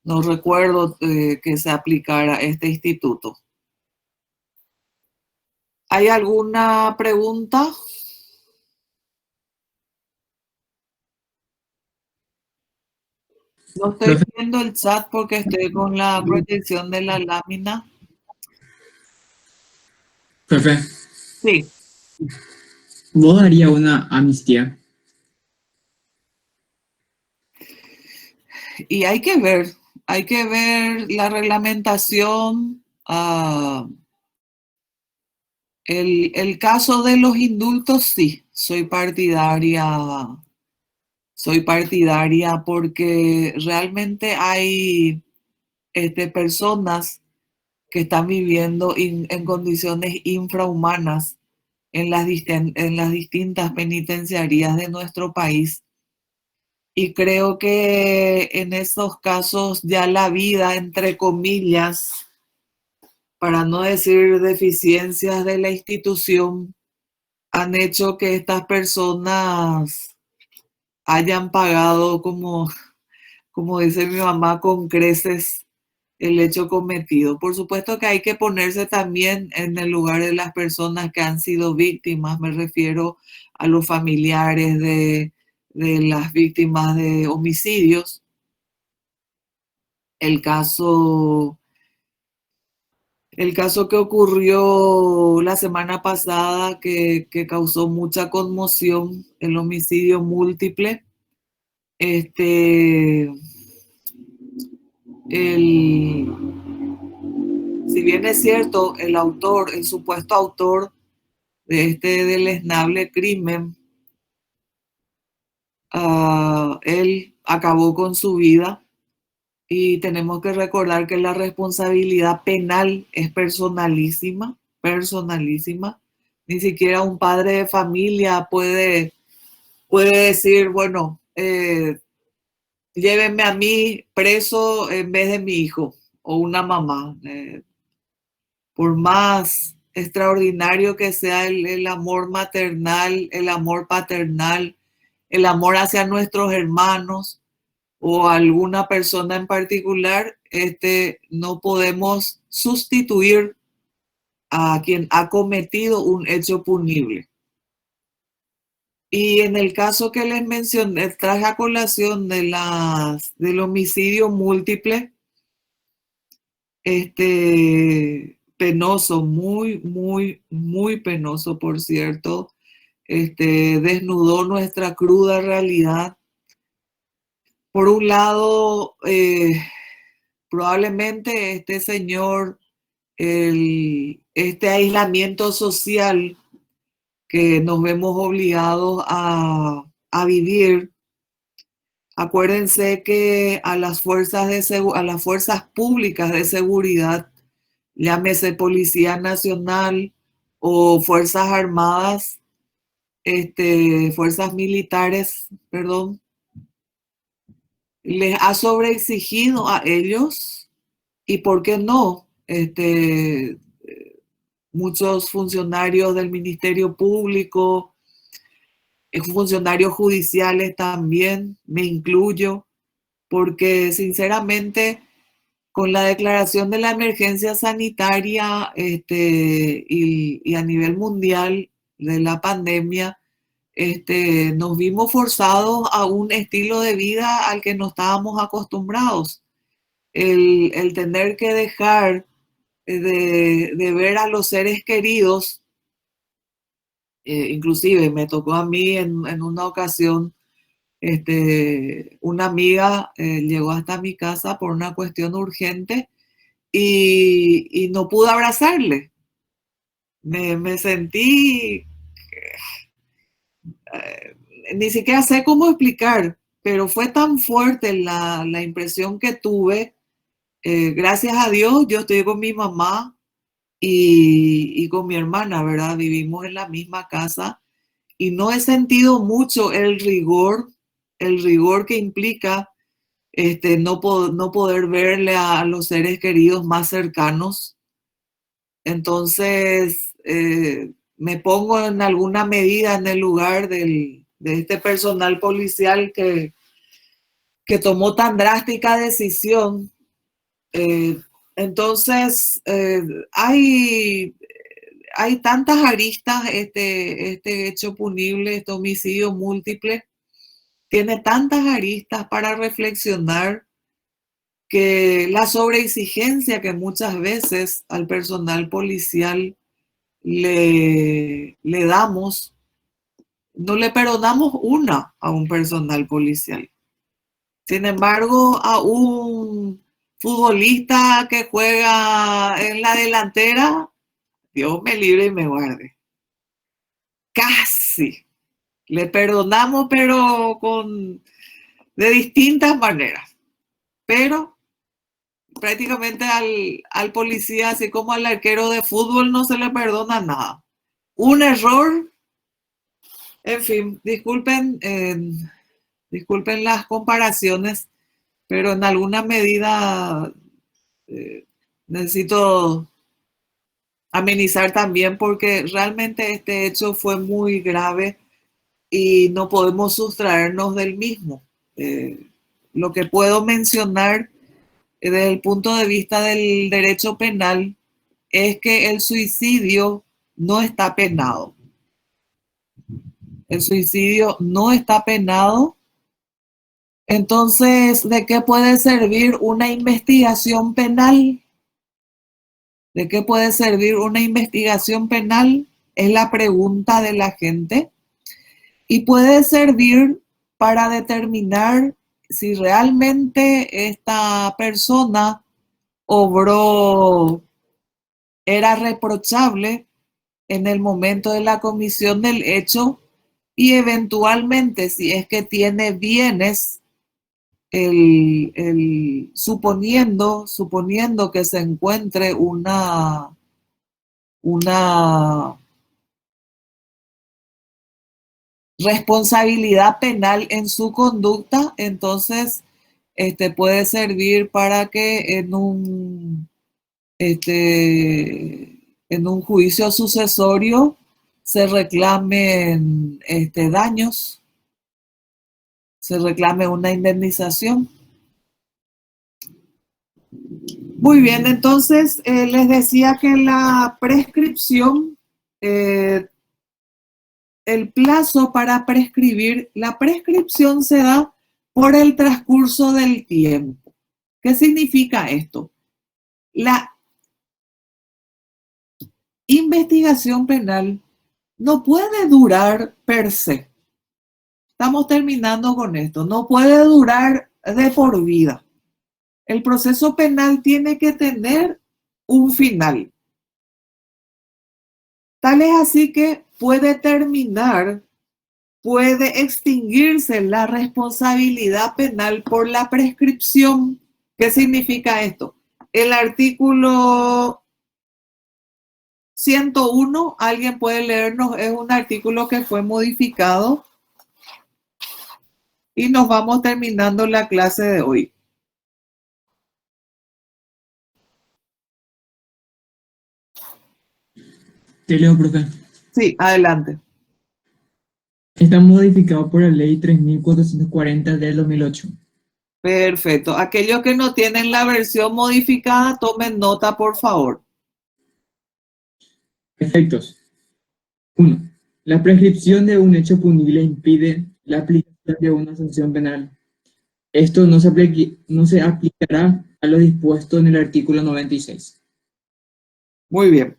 recuerdo que se aplicara este instituto. ¿Hay alguna pregunta? No estoy viendo el chat porque estoy con la proyección de la lámina. Profe, Sí. ¿vos darías una amnistía? Y hay que ver la reglamentación. El caso de los indultos, sí, soy partidaria porque realmente hay personas que están viviendo en condiciones infrahumanas en las distintas penitenciarías de nuestro país. Y creo que en esos casos ya la vida, entre comillas, para no decir deficiencias de la institución, han hecho que estas personas hayan pagado, como dice mi mamá, con creces el hecho cometido. Por supuesto que hay que ponerse también en el lugar de las personas que han sido víctimas. Me refiero a los familiares de las víctimas de homicidios. El caso que ocurrió la semana pasada que causó mucha conmoción, el homicidio múltiple, si bien es cierto, el supuesto autor de este deleznable crimen, él acabó con su vida y tenemos que recordar que la responsabilidad penal es personalísima. Ni siquiera un padre de familia puede decir, bueno, llévenme a mí preso en vez de mi hijo o una mamá. Por más extraordinario que sea el amor maternal, el amor paternal, el amor hacia nuestros hermanos o alguna persona en particular, no podemos sustituir a quien ha cometido un hecho punible. Y en el caso que les mencioné, traje a colación del homicidio múltiple, penoso, muy, muy, muy penoso, por cierto, desnudó nuestra cruda realidad. Por un lado, probablemente este señor, este aislamiento social que nos vemos obligados a vivir. Acuérdense que a las a las fuerzas públicas de seguridad, llámese Policía Nacional o Fuerzas Armadas, fuerzas militares, perdón, les ha sobreexigido a ellos y, ¿por qué no? Muchos funcionarios del Ministerio Público, funcionarios judiciales también, me incluyo, porque sinceramente con la declaración de la emergencia sanitaria y a nivel mundial de la pandemia, nos vimos forzados a un estilo de vida al que no estábamos acostumbrados. El tener que dejar de ver a los seres queridos, inclusive me tocó a mí en una ocasión, una amiga llegó hasta mi casa por una cuestión urgente y no pude abrazarle. Me sentí, ni siquiera sé cómo explicar, pero fue tan fuerte la impresión que tuve. Gracias a Dios, yo estoy con mi mamá y con mi hermana, ¿verdad? Vivimos en la misma casa y no he sentido mucho el rigor que implica no poder verle a los seres queridos más cercanos. Entonces, me pongo en alguna medida en el lugar de este personal policial que tomó tan drástica decisión. Entonces, hay tantas aristas, este hecho punible, este homicidio múltiple, tiene tantas aristas para reflexionar, que la sobreexigencia que muchas veces al personal policial le damos, no le perdonamos una a un personal policial. Sin embargo, a un futbolista que juega en la delantera, Dios me libre y me guarde. Casi le perdonamos, pero de distintas maneras. Pero prácticamente al policía, así como al arquero de fútbol, no se le perdona nada. Un error, en fin, disculpen las comparaciones, pero en alguna medida necesito amenizar también, porque realmente este hecho fue muy grave y no podemos sustraernos del mismo. Lo que puedo mencionar desde el punto de vista del derecho penal es que el suicidio no está penado. El suicidio no está penado. Entonces, ¿de qué puede servir una investigación penal? ¿De qué puede servir una investigación penal? Es la pregunta de la gente. Y puede servir para determinar si realmente esta persona era reprochable en el momento de la comisión del hecho, y eventualmente, si es que tiene bienes, suponiendo que se encuentre una responsabilidad penal en su conducta, entonces puede servir para que en un juicio sucesorio se reclamen daños, se reclame una indemnización. Muy bien, entonces les decía que la prescripción el plazo para prescribir, la prescripción se da por el transcurso del tiempo. ¿Qué significa esto? La investigación penal no puede durar per se. Estamos terminando con esto. No puede durar de por vida. El proceso penal tiene que tener un final. Tal es así que puede terminar, puede extinguirse la responsabilidad penal por la prescripción. ¿Qué significa esto? El artículo 101, alguien puede leernos, es un artículo que fue modificado y nos vamos terminando la clase de hoy. Te leo, profe. Sí, adelante. Está modificado por la ley 3440 del 2008. Perfecto. Aquellos que no tienen la versión modificada, tomen nota, por favor. Efectos. 1. La prescripción de un hecho punible impide la aplicación de una sanción penal. Esto no se aplicará a lo dispuesto en el artículo 96. Muy bien.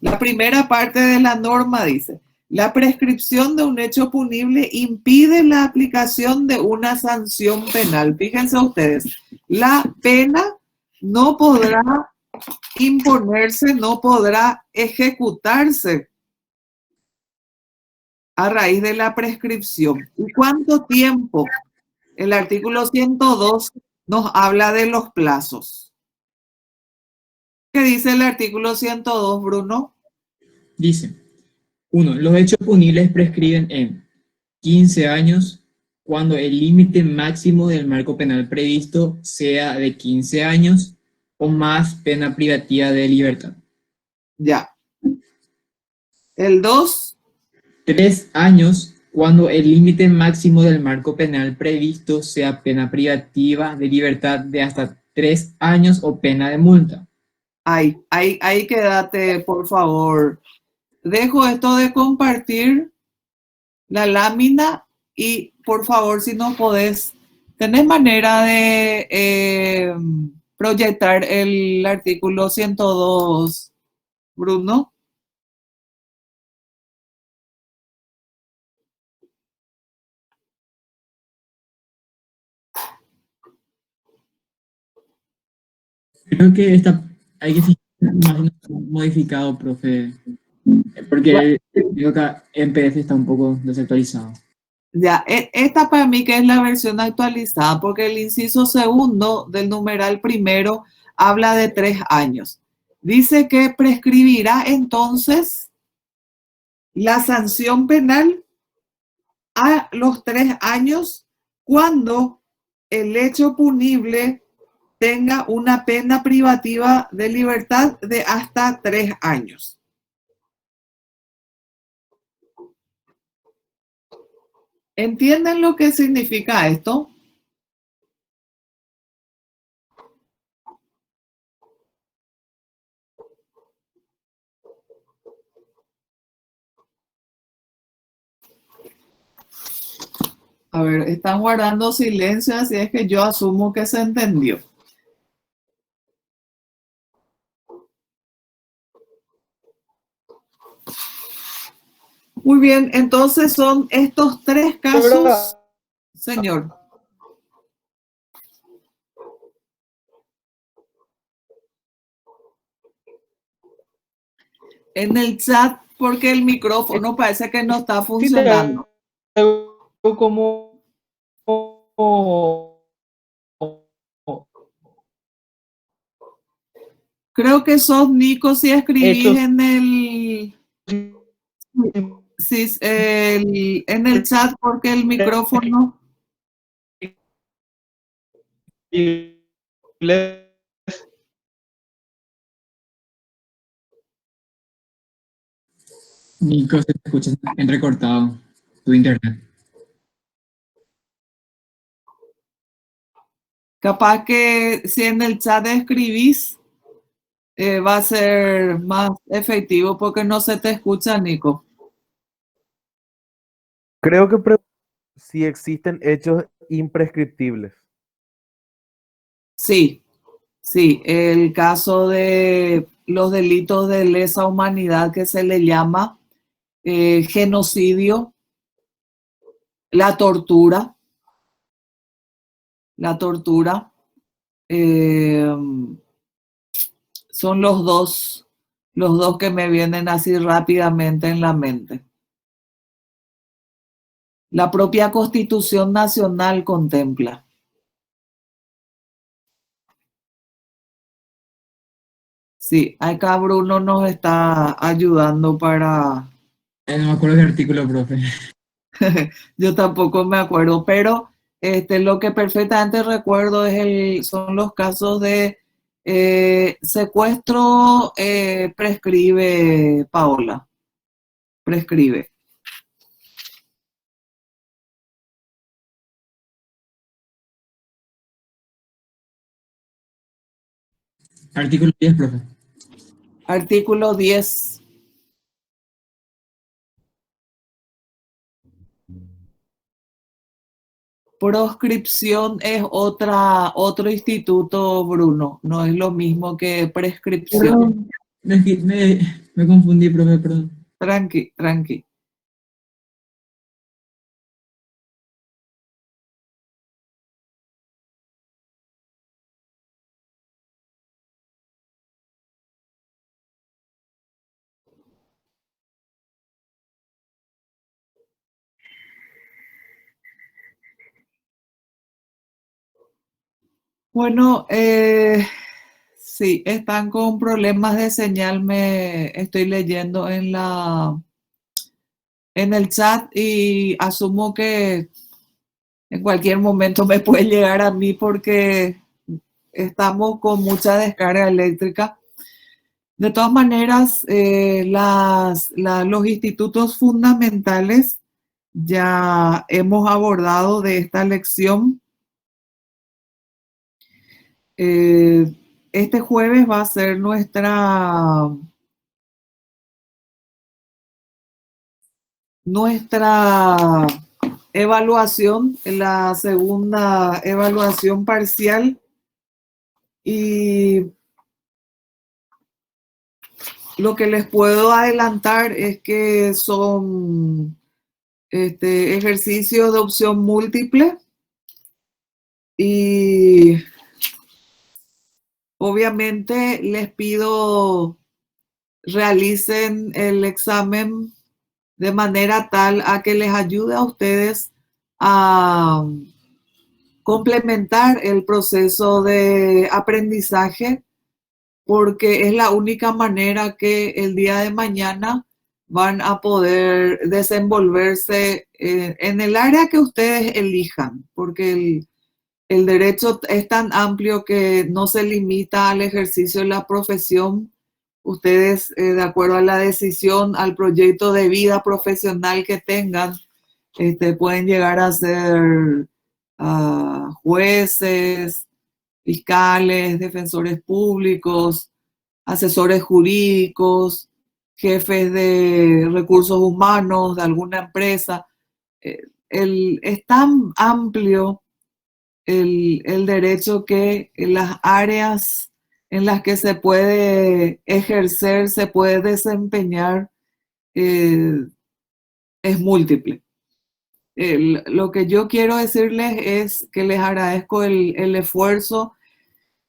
La primera parte de la norma dice, la prescripción de un hecho punible impide la aplicación de una sanción penal. Fíjense ustedes, la pena no podrá imponerse, no podrá ejecutarse a raíz de la prescripción. ¿Y cuánto tiempo? El artículo 102 nos habla de los plazos. ¿Qué dice el artículo 102, Bruno? Dice, 1. Los hechos punibles prescriben en 15 años cuando el límite máximo del marco penal previsto sea de 15 años o más pena privativa de libertad. Ya. El 2. 3 años cuando el límite máximo del marco penal previsto sea pena privativa de libertad de hasta 3 años o pena de multa. Ahí quédate, por favor. Dejo esto de compartir la lámina y, por favor, si no podés, ¿tenés manera de proyectar el artículo 102, Bruno? Creo que hay que fijar más modificado, profe, porque creo que en PDF está un poco desactualizado. Ya, esta para mí que es la versión actualizada, porque el inciso segundo del numeral primero habla de 3 años. Dice que prescribirá entonces la sanción penal a los 3 años cuando el hecho punible tenga una pena privativa de libertad de hasta 3 años. ¿Entienden lo que significa esto? A ver, están guardando silencio, así es que yo asumo que se entendió. Muy bien, entonces son estos 3 casos, señor. En el chat, porque el micrófono parece que no está funcionando. Como Creo que sos Nico si escribís hechos en el, en el chat, porque el micrófono. Nico, se te escucha entrecortado tu internet. Capaz que si en el chat escribís, va a ser más efectivo porque no se te escucha, Nico. Creo que si existen hechos imprescriptibles. Sí, sí, el caso de los delitos de lesa humanidad que se le llama genocidio, la tortura, la tortura, eh, son los dos que me vienen así rápidamente en la mente. La propia Constitución Nacional contempla. Sí, acá Bruno nos está ayudando para... No me acuerdo del artículo, profe. Yo tampoco me acuerdo, pero lo que perfectamente recuerdo son los casos de secuestro, prescribe, Paola, prescribe. Artículo 10, profe. Artículo 10. Proscripción es otro instituto, Bruno. No es lo mismo que prescripción. Perdón, me confundí, profe, perdón. Tranqui, tranqui. Bueno, sí, están con problemas de señal, me estoy leyendo en el chat y asumo que en cualquier momento me puede llegar a mí porque estamos con mucha descarga eléctrica. De todas maneras, los institutos fundamentales ya hemos abordado de esta lección. Este jueves va a ser nuestra evaluación, la segunda evaluación parcial, y lo que les puedo adelantar es que son ejercicios de opción múltiple y obviamente les pido realicen el examen de manera tal a que les ayude a ustedes a complementar el proceso de aprendizaje, porque es la única manera que el día de mañana van a poder desenvolverse en el área que ustedes elijan, porque el derecho es tan amplio que no se limita al ejercicio de la profesión. Ustedes, de acuerdo a la decisión, al proyecto de vida profesional que tengan, pueden llegar a ser jueces, fiscales, defensores públicos, asesores jurídicos, jefes de recursos humanos de alguna empresa. Es tan amplio el derecho que las áreas en las que se puede ejercer, se puede desempeñar, es múltiple. Lo que yo quiero decirles es que les agradezco el esfuerzo.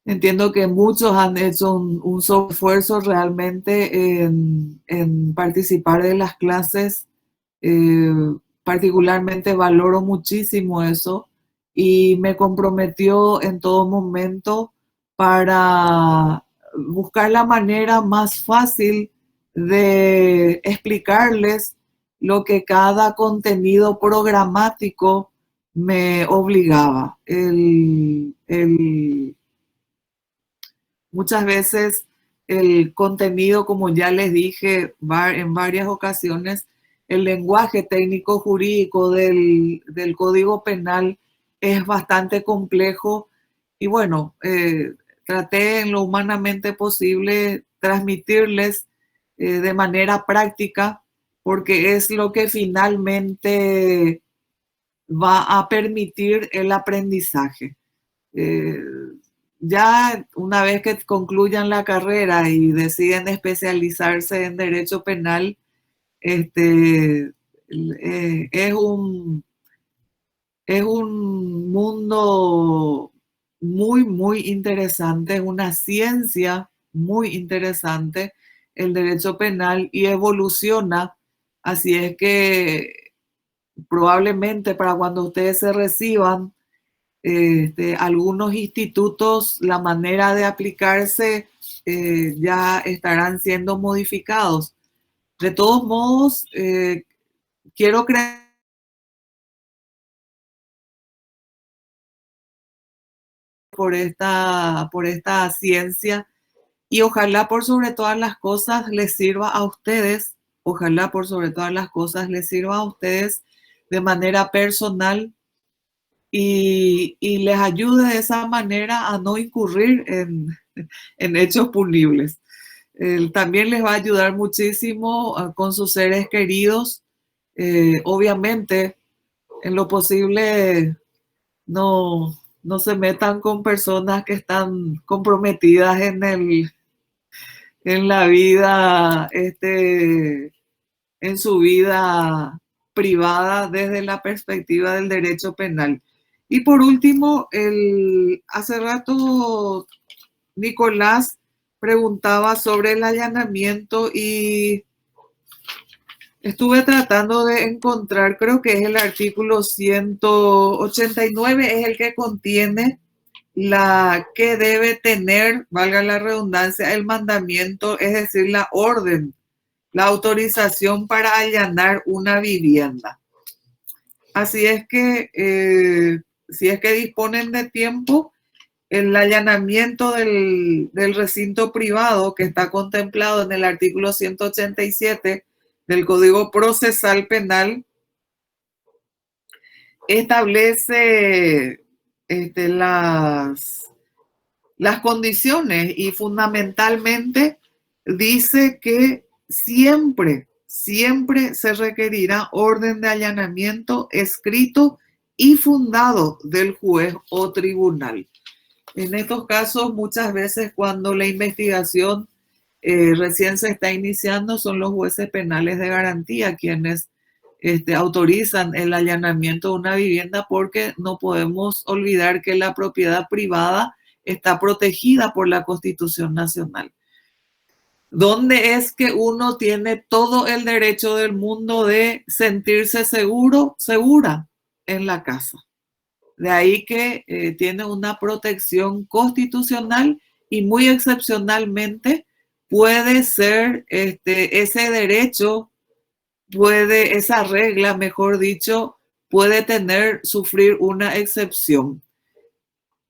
Entiendo que muchos han hecho un esfuerzo realmente en participar de las clases. Particularmente valoro muchísimo eso y me comprometió en todo momento para buscar la manera más fácil de explicarles lo que cada contenido programático me obligaba. Muchas veces el contenido, como ya les dije en varias ocasiones, el lenguaje técnico jurídico del Código Penal es bastante complejo y bueno, traté en lo humanamente posible transmitirles de manera práctica porque es lo que finalmente va a permitir el aprendizaje. Ya una vez que concluyan la carrera y deciden especializarse en derecho penal, es un mundo muy, muy interesante, es una ciencia muy interesante el derecho penal y evoluciona. Así es que probablemente para cuando ustedes se reciban, algunos institutos, la manera de aplicarse ya estarán siendo modificados. De todos modos, quiero creer por esta ciencia y ojalá por sobre todas las cosas les sirva a ustedes, ojalá por sobre todas las cosas les sirva a ustedes de manera personal y les ayude de esa manera a no incurrir en hechos punibles. También les va a ayudar muchísimo con sus seres queridos. Obviamente, en lo posible, no se metan con personas que están comprometidas en la vida, en su vida privada desde la perspectiva del derecho penal. Y por último, hace rato Nicolás preguntaba sobre el allanamiento y estuve tratando de encontrar, creo que es el artículo 189, es el que contiene la que debe tener, valga la redundancia, el mandamiento, es decir, la orden, la autorización para allanar una vivienda. Así es que, si es que disponen de tiempo, el allanamiento del recinto privado que está contemplado en el artículo 187 del Código Procesal Penal establece las condiciones y fundamentalmente dice que siempre se requerirá orden de allanamiento escrito y fundado del juez o tribunal. En estos casos, muchas veces cuando la investigación recién se está iniciando, son los jueces penales de garantía quienes autorizan el allanamiento de una vivienda, porque no podemos olvidar que la propiedad privada está protegida por la Constitución Nacional, donde es que uno tiene todo el derecho del mundo de sentirse segura en la casa. De ahí que tiene una protección constitucional y muy excepcionalmente puede ser ese derecho, esa regla, mejor dicho, puede sufrir una excepción.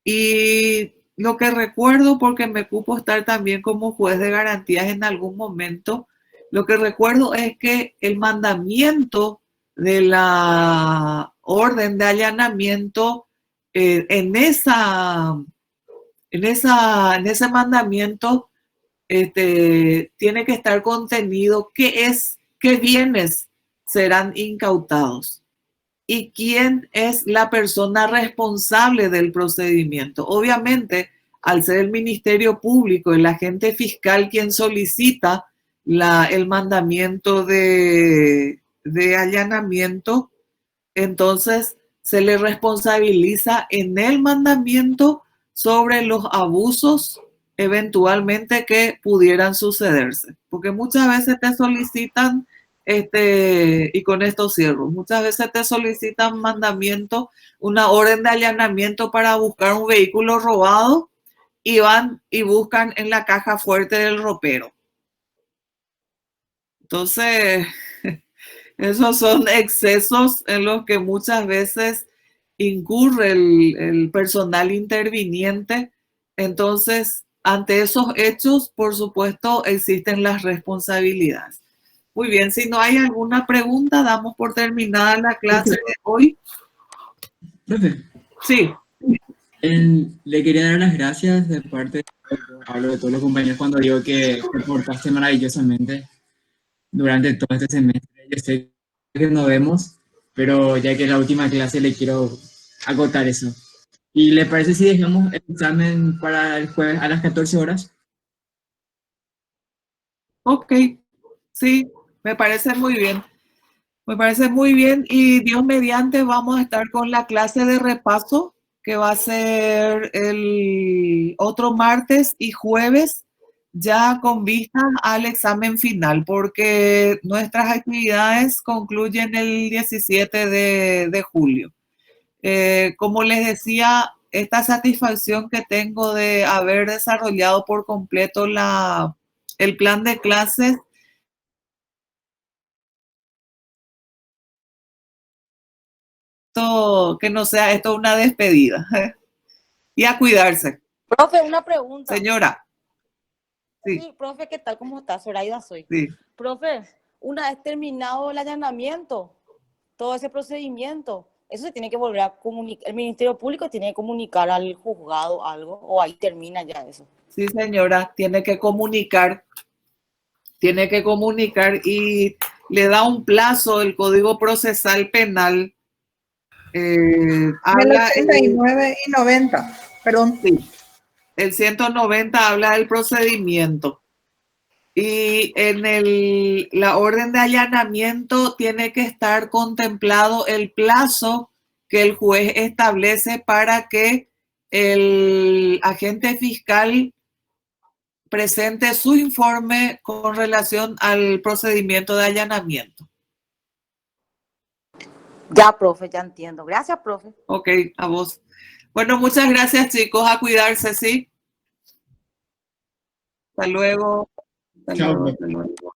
Y lo que recuerdo, porque me cupo estar también como juez de garantías en algún momento, lo que recuerdo es que el mandamiento de la orden de allanamiento, en ese mandamiento tiene que estar contenido qué bienes serán incautados y quién es la persona responsable del procedimiento. Obviamente, al ser el Ministerio Público, el agente fiscal quien solicita el mandamiento de allanamiento, entonces se le responsabiliza en el mandamiento sobre los abusos eventualmente que pudieran sucederse. Porque muchas veces te solicitan, y con esto cierro, muchas veces te solicitan mandamiento, una orden de allanamiento para buscar un vehículo robado y van y buscan en la caja fuerte del ropero. Entonces, esos son excesos en los que muchas veces incurre el personal interviniente. Entonces, ante esos hechos, por supuesto, existen las responsabilidades. Muy bien, si no hay alguna pregunta, damos por terminada la clase de hoy. Profe. Sí. Le quería dar las gracias de parte, hablo de todos los compañeros cuando digo que te portaste maravillosamente durante todo este semestre. que sé que nos vemos, pero ya que es la última clase le quiero acotar eso. ¿Y le parece si dejamos el examen para el jueves a las 14 horas? Ok, sí, me parece muy bien. Me parece muy bien y Dios mediante vamos a estar con la clase de repaso que va a ser el otro martes y jueves ya con vista al examen final porque nuestras actividades concluyen el 17 de julio. Como les decía, esta satisfacción que tengo de haber desarrollado por completo el plan de clases que no sea esto una despedida. Y a cuidarse. Profe, una pregunta. Señora. Sí. Sí, profe, ¿qué tal? ¿Cómo estás? Zoraida soy. Sí. Profe, una vez terminado el allanamiento, todo ese procedimiento, eso se tiene que volver a comunicar, el Ministerio Público tiene que comunicar al juzgado algo, o ahí termina ya eso. Sí, señora, tiene que comunicar y le da un plazo el Código Procesal Penal. Habla el 89 y 90, perdón. Sí, el 190 habla del procedimiento. Y en la orden de allanamiento tiene que estar contemplado el plazo que el juez establece para que el agente fiscal presente su informe con relación al procedimiento de allanamiento. Ya, profe, ya entiendo. Gracias, profe. Ok, a vos. Bueno, muchas gracias, chicos. A cuidarse, ¿sí? Hasta luego. Hasta luego. Hasta luego.